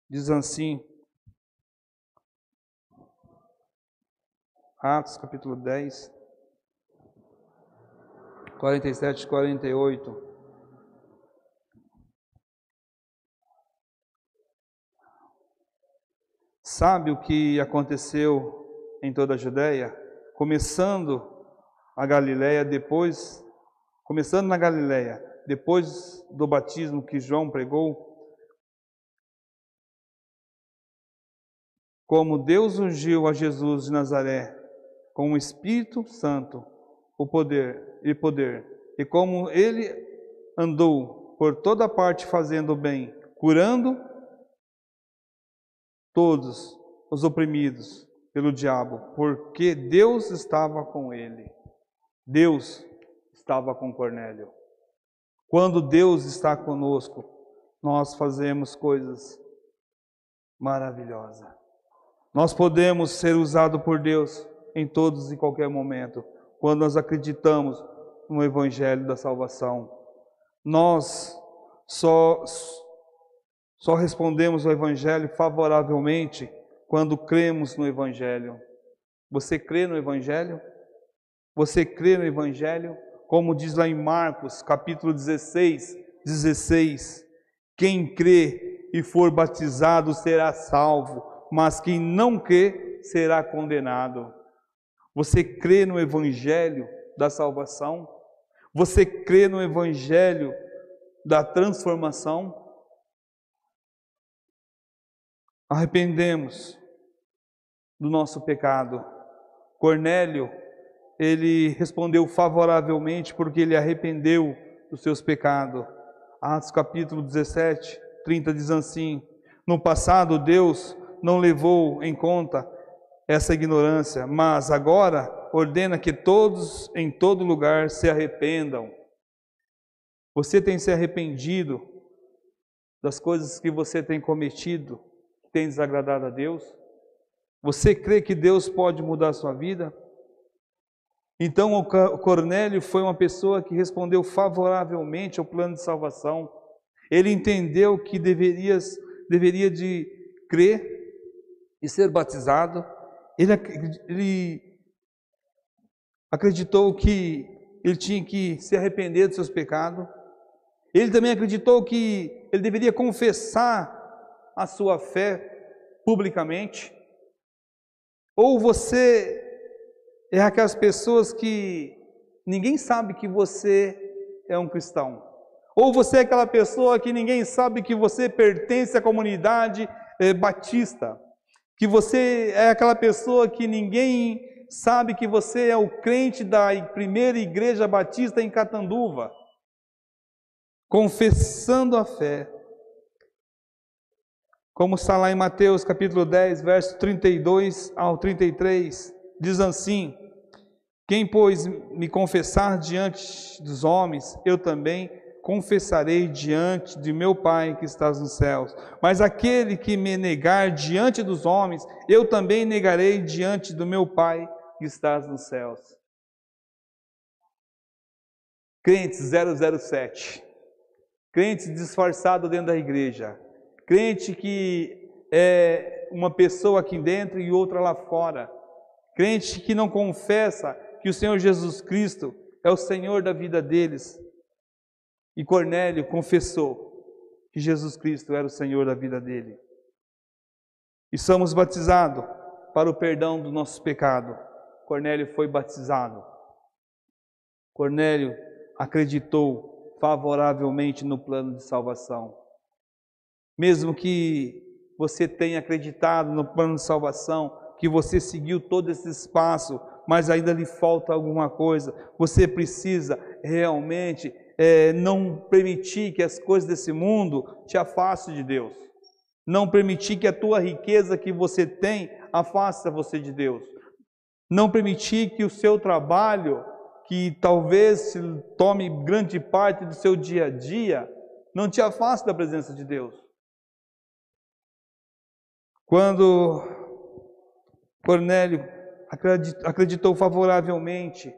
diz assim. Atos, capítulo 10, 47 e 48. Sabe o que aconteceu em toda a Judéia? Começando na Galileia, depois do batismo que João pregou, como Deus ungiu a Jesus de Nazaré com o Espírito Santo, o poder, e como ele andou por toda parte fazendo o bem, curando todos os oprimidos pelo diabo, porque Deus estava com ele. Deus estava com Cornélio. Quando Deus está conosco, nós fazemos coisas maravilhosas. Nós podemos ser usados por Deus em todos e qualquer momento, quando nós acreditamos no Evangelho da salvação. Nós só respondemos ao Evangelho favoravelmente quando cremos no Evangelho. Você crê no Evangelho? Você crê no Evangelho? Como diz lá em Marcos, capítulo 16, quem crê e for batizado será salvo, mas quem não crê será condenado. Você crê no Evangelho da salvação? Você crê no Evangelho da transformação? Arrependemos do nosso pecado. Cornélio, ele respondeu favoravelmente porque ele arrependeu dos seus pecados. Atos capítulo 17, 30 diz assim: no passado Deus não levou em conta essa ignorância, mas agora ordena que todos em todo lugar se arrependam. Você tem se arrependido das coisas que você tem cometido, que tem desagradado a Deus? Você crê que Deus pode mudar a sua vida? Então o Cornélio foi uma pessoa que respondeu favoravelmente ao plano de salvação. Ele entendeu que deveria de crer e ser batizado. Ele acreditou que ele tinha que se arrepender dos seus pecados. Ele também acreditou que ele deveria confessar a sua fé publicamente. Ou você é aquelas pessoas que ninguém sabe que você é um cristão. Ou você é aquela pessoa que ninguém sabe que você pertence à comunidade batista. Que você é aquela pessoa que ninguém sabe que você é o crente da primeira igreja batista em Catanduva. Confessando a fé. Como está lá em Mateus capítulo 10, verso 32 ao 33, diz assim: quem, pois, me confessar diante dos homens, eu também confessarei diante de meu Pai que está nos céus. Mas aquele que me negar diante dos homens, eu também negarei diante do meu Pai que está nos céus. Crentes 007, crentes disfarçados dentro da igreja, crente que é uma pessoa aqui dentro e outra lá fora, crente que não confessa que o Senhor Jesus Cristo é o Senhor da vida deles. E Cornélio confessou que Jesus Cristo era o Senhor da vida dele. E somos batizados para o perdão do nosso pecado. Cornélio foi batizado. Cornélio acreditou favoravelmente no plano de salvação. Mesmo que você tenha acreditado no plano de salvação, que você seguiu todo esse espaço, mas ainda lhe falta alguma coisa, você precisa realmente não permitir que as coisas desse mundo te afastem de Deus. Não permitir que a tua riqueza que você tem afaste você de Deus. Não permitir que o seu trabalho, que talvez tome grande parte do seu dia a dia, não te afaste da presença de Deus. Quando Cornélio acreditou favoravelmente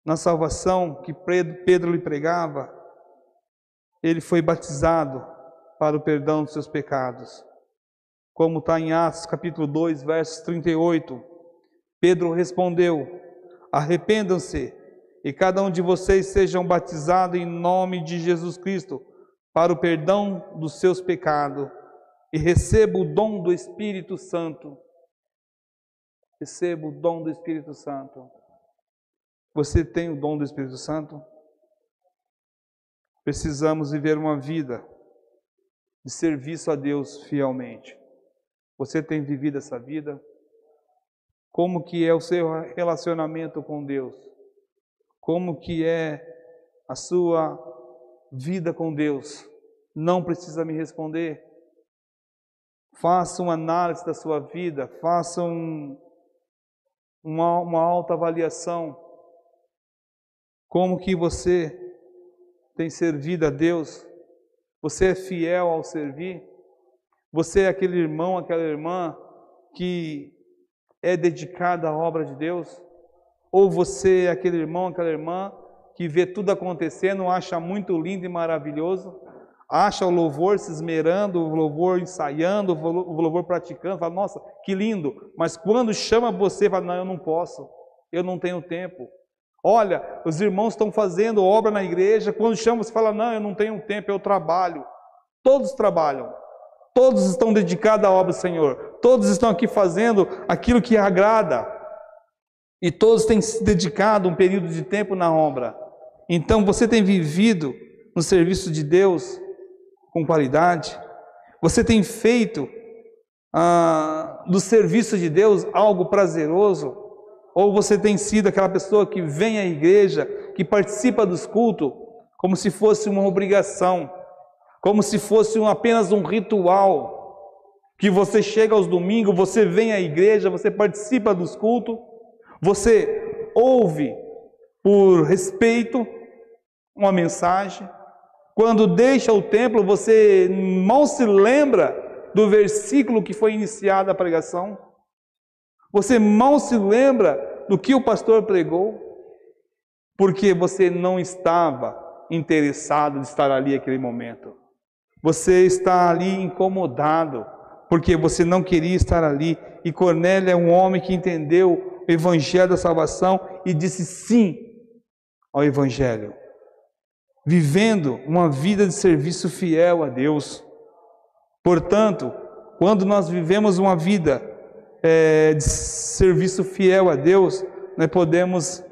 na salvação que Pedro lhe pregava, ele foi batizado para o perdão dos seus pecados. Como está em Atos capítulo 2, verso 38, Pedro respondeu: arrependam-se e cada um de vocês sejam batizados em nome de Jesus Cristo para o perdão dos seus pecados e receba o dom do Espírito Santo. Receba o dom do Espírito Santo. Você tem o dom do Espírito Santo? Precisamos viver uma vida de serviço a Deus fielmente. Você tem vivido essa vida? Como que é o seu relacionamento com Deus? Como que é a sua vida com Deus? Não precisa me responder. Faça uma análise da sua vida, faça uma autoavaliação. Como que você tem servido a Deus? Você é fiel ao servir? Você é aquele irmão, aquela irmã que é dedicada à obra de Deus? Ou você é aquele irmão, aquela irmã que vê tudo acontecendo, acha muito lindo e maravilhoso, acha o louvor se esmerando, o louvor ensaiando, o louvor praticando, fala, nossa, que lindo, mas quando chama você, fala, não, eu não posso, eu não tenho tempo. Olha, os irmãos estão fazendo obra na igreja, quando chama você fala, não, eu não tenho tempo, eu trabalho. Todos trabalham, todos estão dedicados à obra do Senhor, todos estão aqui fazendo aquilo que agrada. E todos têm se dedicado um período de tempo na obra. Então você tem vivido no serviço de Deus com qualidade? Você tem feito do serviço de Deus algo prazeroso? Ou você tem sido aquela pessoa que vem à igreja, que participa dos cultos, como se fosse uma obrigação, como se fosse apenas um ritual, que você chega aos domingos, você vem à igreja, você participa dos cultos, você ouve por respeito uma mensagem, quando deixa o templo, você mal se lembra do versículo que foi iniciada a pregação, você mal se lembra do que o pastor pregou, porque você não estava interessado de estar ali naquele momento. Você está ali incomodado, porque você não queria estar ali. E Cornélio é um homem que entendeu o evangelho da salvação e disse sim ao evangelho, vivendo uma vida de serviço fiel a Deus. Portanto, quando nós vivemos uma vida de serviço fiel a Deus, nós podemos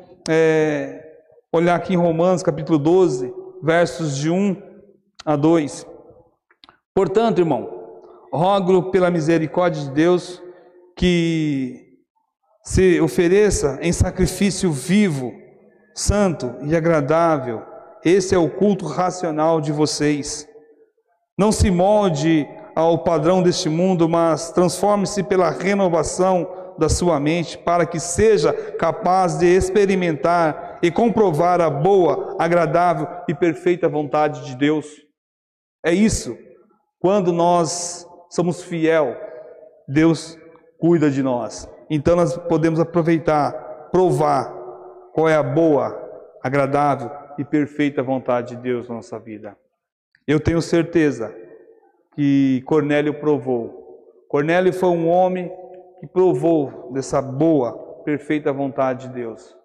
olhar aqui em Romanos capítulo 12, versos de 1 a 2. Portanto, irmão, rogo pela misericórdia de Deus que se ofereça em sacrifício vivo, santo e agradável. Esse é o culto racional de vocês. Não se molde ao padrão deste mundo, mas transforme-se pela renovação da sua mente, para que seja capaz de experimentar e comprovar a boa, agradável e perfeita vontade de Deus. É isso. Quando nós somos fiel, Deus cuida de nós. Então nós podemos aproveitar, provar qual é a boa, agradável e perfeita vontade de Deus na nossa vida. Eu tenho certeza que Cornélio provou. Cornélio foi um homem que provou dessa boa, perfeita vontade de Deus.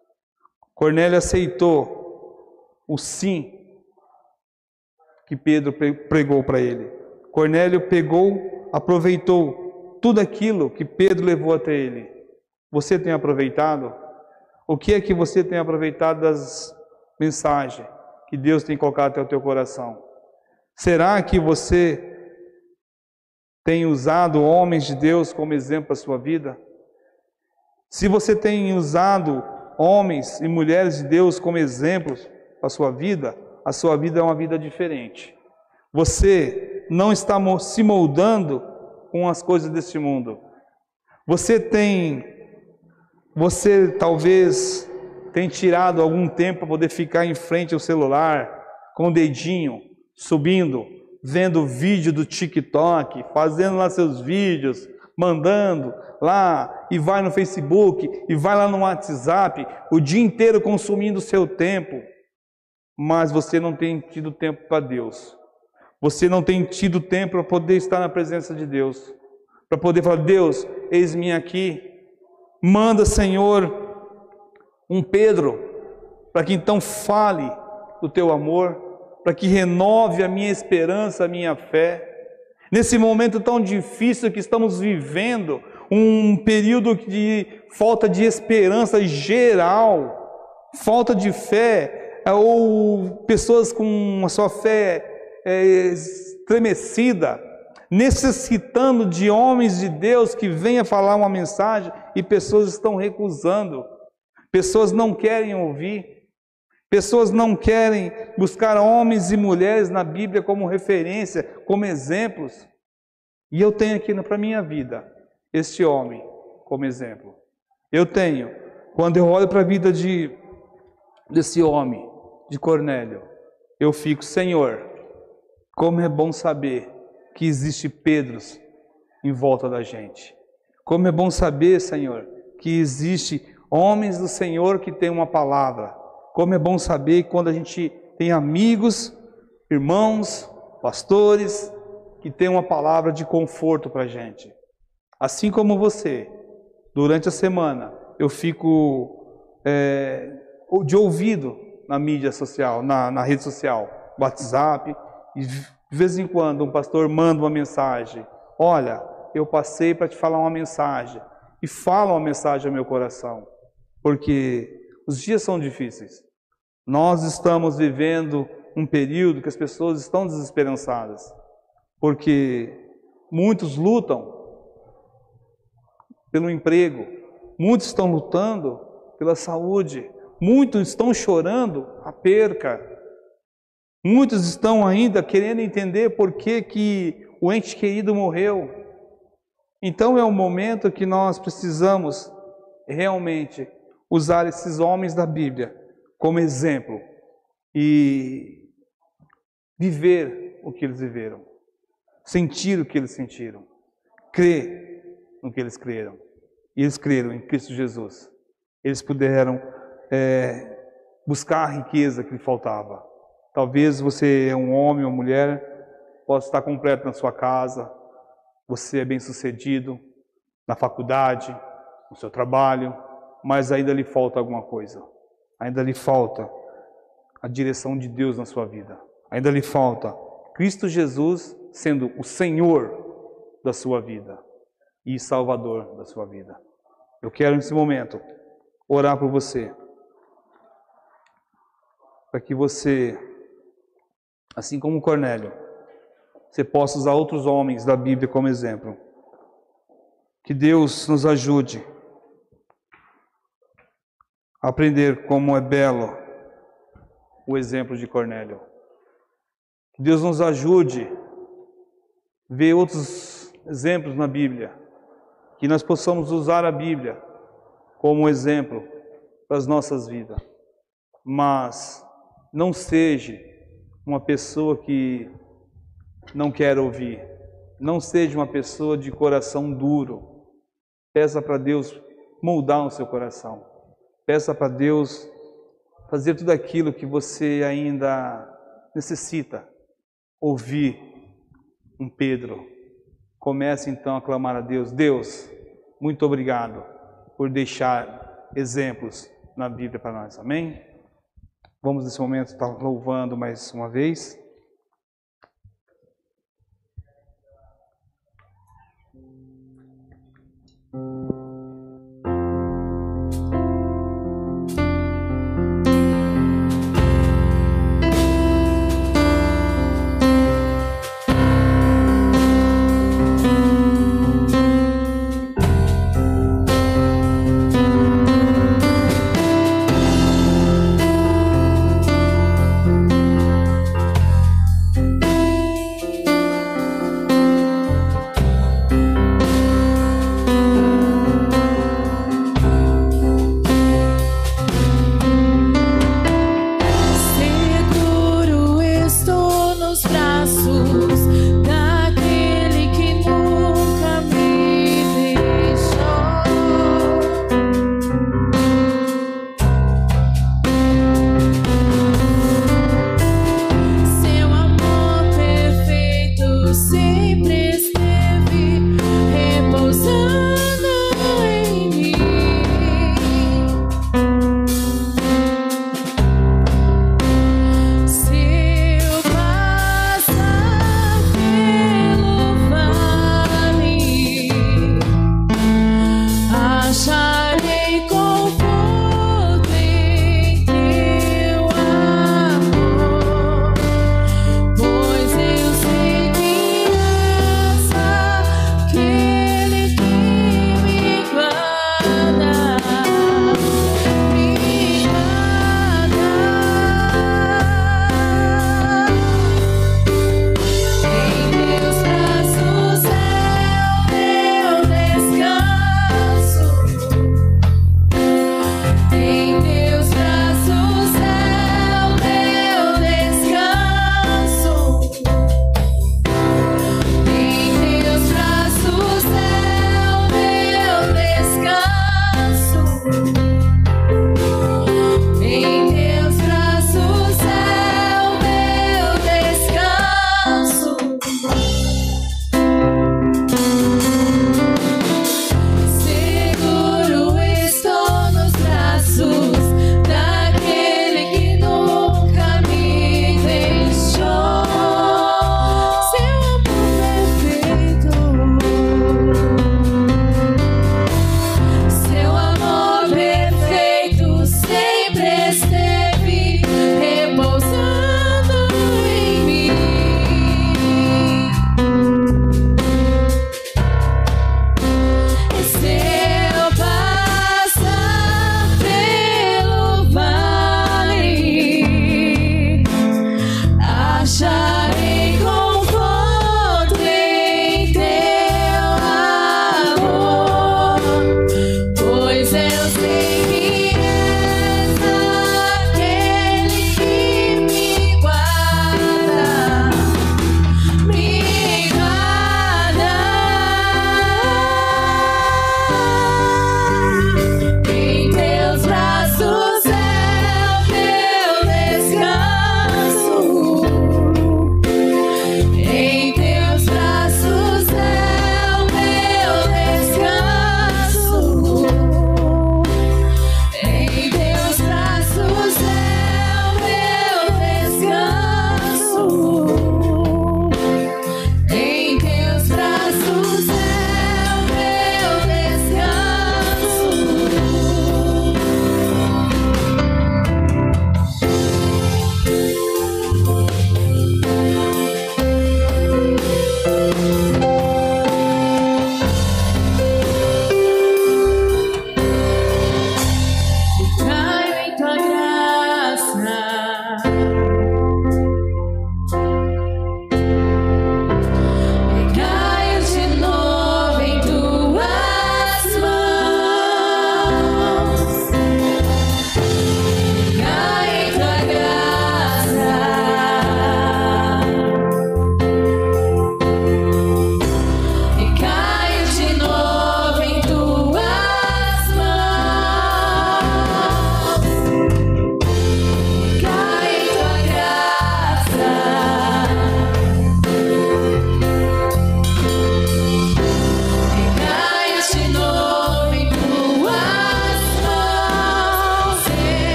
Cornélio aceitou o sim que Pedro pregou para ele. Cornélio aproveitou tudo aquilo que Pedro levou até ele. Você tem aproveitado? O que é que você tem aproveitado das mensagens que Deus tem colocado até o teu coração? Será que você tem usado homens de Deus como exemplo para a sua vida? Se você tem usado homens e mulheres de Deus como exemplos para a sua vida é uma vida diferente. Você não está se moldando com as coisas deste mundo. Você talvez tenha tirado algum tempo para poder ficar em frente ao celular, com o dedinho, subindo, vendo vídeo do TikTok, fazendo lá seus vídeos, mandando lá, e vai no Facebook, e vai lá no WhatsApp, o dia inteiro consumindo o seu tempo, mas você não tem tido tempo para Deus. Você não tem tido tempo para poder estar na presença de Deus, para poder falar: Deus, eis-me aqui, manda, Senhor, um Pedro, para que então fale do teu amor, para que renove a minha esperança, a minha fé. Nesse momento tão difícil que estamos vivendo, um período de falta de esperança geral, falta de fé, ou pessoas com a sua fé estremecida, necessitando de homens de Deus que venham falar uma mensagem, e pessoas estão recusando, pessoas não querem ouvir. Pessoas não querem buscar homens e mulheres na Bíblia como referência, como exemplos. E eu tenho aqui para a minha vida este homem como exemplo. Eu tenho. Quando eu olho para a vida desse homem, de Cornélio, eu fico: Senhor, como é bom saber que existe Pedros em volta da gente. Como é bom saber, Senhor, que existe homens do Senhor que têm uma palavra. Como é bom saber quando a gente tem amigos, irmãos, pastores, que têm uma palavra de conforto para a gente. Assim como você, durante a semana, eu fico de ouvido na mídia social, na rede social, WhatsApp, e de vez em quando um pastor manda uma mensagem: olha, eu passei para te falar uma mensagem, e fala uma mensagem ao meu coração. porque os dias são difíceis. Nós estamos vivendo um período que as pessoas estão desesperançadas, porque muitos lutam pelo emprego, muitos estão lutando pela saúde, muitos estão chorando a perca, muitos estão ainda querendo entender por que o ente querido morreu. Então é um momento que nós precisamos realmente usar esses homens da Bíblia como exemplo e viver o que eles viveram, sentir o que eles sentiram, crer no que eles creram. E eles creram em Cristo Jesus. Eles puderam buscar a riqueza que lhe faltava. Talvez você é um homem ou mulher, possa estar completo na sua casa, você é bem-sucedido na faculdade, no seu trabalho, mas ainda lhe falta alguma coisa. Ainda lhe falta a direção de Deus na sua vida. Ainda lhe falta Cristo Jesus sendo o Senhor da sua vida e Salvador da sua vida. Eu quero nesse momento orar por você, para que você, assim como Cornélio, você possa usar outros homens da Bíblia como exemplo. Que Deus nos ajude a aprender como é belo o exemplo de Cornélio. Que Deus nos ajude a ver outros exemplos na Bíblia. Que nós possamos usar a Bíblia como exemplo para as nossas vidas. Mas não seja uma pessoa que não quer ouvir. Não seja uma pessoa de coração duro. Peça para Deus moldar o seu coração. Peça para Deus fazer tudo aquilo que você ainda necessita ouvir um Pedro. Comece então a clamar a Deus. Deus, muito obrigado por deixar exemplos na Bíblia para nós. Amém? Vamos nesse momento estar louvando mais uma vez.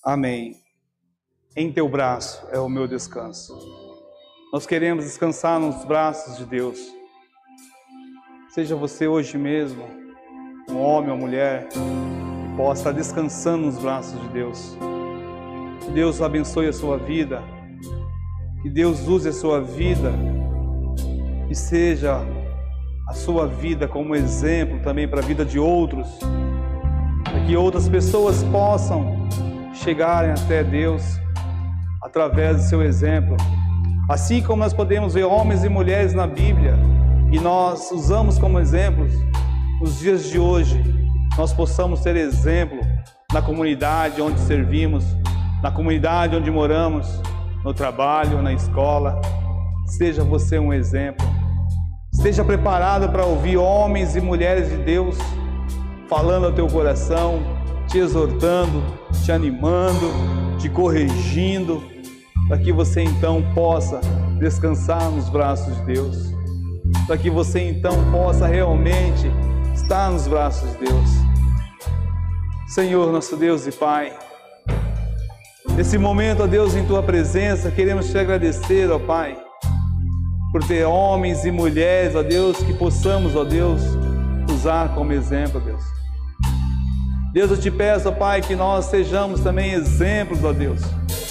Amém. Em teu braço é o meu descanso. Nós queremos descansar nos braços de Deus. Seja você hoje mesmo, um homem ou mulher, que possa estar descansando nos braços de Deus. Que Deus abençoe a sua vida. Que Deus use a sua vida e seja a sua vida como exemplo também para a vida de outros. Para que outras pessoas possam chegarem até Deus através do seu exemplo. Assim como nós podemos ver homens e mulheres na Bíblia e nós usamos como exemplos nos dias de hoje, nós possamos ser exemplo na comunidade onde servimos, na comunidade onde moramos, no trabalho, na escola. Seja você um exemplo. Esteja preparado para ouvir homens e mulheres de Deus falando ao teu coração, te exortando, te animando, te corrigindo, para que você então possa descansar nos braços de Deus, para que você então possa realmente estar nos braços de Deus. Senhor, nosso Deus e Pai, nesse momento, ó Deus, em Tua presença, queremos Te agradecer, ó Pai, por ter homens e mulheres, ó Deus, que possamos, ó Deus, usar como exemplo, ó Deus. Deus, eu Te peço, ó Pai, que nós sejamos também exemplos, ó Deus,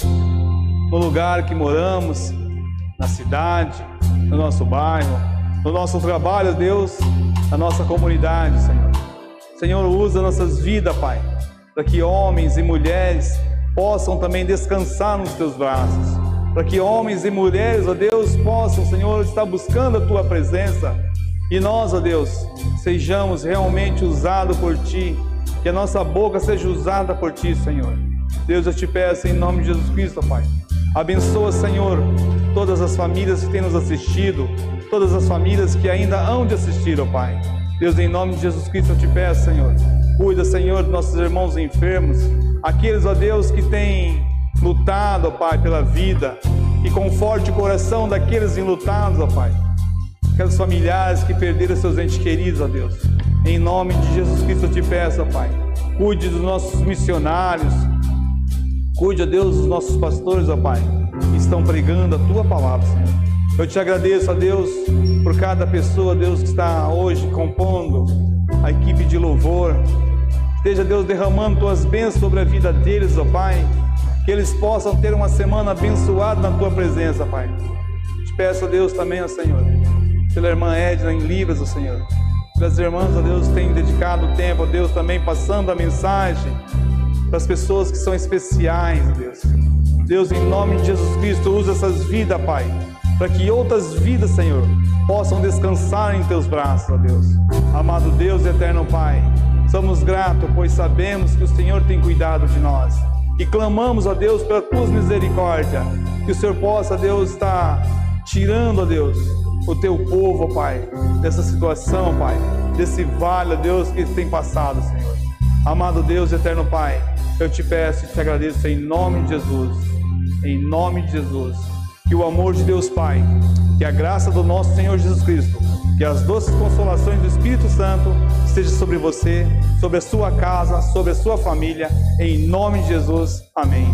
no lugar que moramos, na cidade, no nosso bairro, no nosso trabalho, Deus, na nossa comunidade, Senhor. Senhor, usa nossas vidas, Pai, para que homens e mulheres possam também descansar nos Teus braços, para que homens e mulheres, ó Deus, possam, Senhor, estar buscando a Tua presença, e nós, ó Deus, sejamos realmente usados por Ti, que a nossa boca seja usada por Ti, Senhor. Deus, eu Te peço em nome de Jesus Cristo, Pai. Abençoa, Senhor, todas as famílias que têm nos assistido, todas as famílias que ainda hão de assistir, ó Pai. Deus, em nome de Jesus Cristo, eu Te peço, Senhor. Cuida, Senhor, dos nossos irmãos enfermos, aqueles, ó Deus, que têm lutado, ó Pai, pela vida, e conforte o coração daqueles enlutados, ó Pai. Aqueles familiares que perderam seus entes queridos, ó Deus. Em nome de Jesus Cristo eu Te peço, ó Pai. Cuide dos nossos missionários. Cuide, ó Deus, dos nossos pastores, ó Pai, que estão pregando a Tua palavra, Senhor. Eu Te agradeço, ó Deus, por cada pessoa, Deus, que está hoje compondo a equipe de louvor. Esteja, Deus, derramando Tuas bênçãos sobre a vida deles, ó Pai. Que eles possam ter uma semana abençoada na Tua presença, Pai. Te peço, ó Deus, também, ó Senhor, pela irmã Edna em Libras, ó Senhor. Pelas irmãs, ó Deus, têm dedicado o tempo, ó Deus, também passando a mensagem para as pessoas que são especiais, ó Deus. Deus, em nome de Jesus Cristo, usa essas vidas, Pai, para que outras vidas, Senhor, possam descansar em Teus braços, ó Deus. Amado Deus e eterno Pai, somos gratos, pois sabemos que o Senhor tem cuidado de nós. E clamamos, ó Deus, pela Tua misericórdia, que o Senhor possa, Deus, estar tirando, ó Deus, o Teu povo, ó Pai, dessa situação, Pai, desse vale, ó Deus, que tem passado, Senhor. Amado Deus e eterno Pai, eu Te peço e Te agradeço em nome de Jesus, em nome de Jesus, que o amor de Deus Pai, que a graça do nosso Senhor Jesus Cristo, que as doces consolações do Espírito Santo esteja sobre você, sobre a sua casa, sobre a sua família, em nome de Jesus, amém.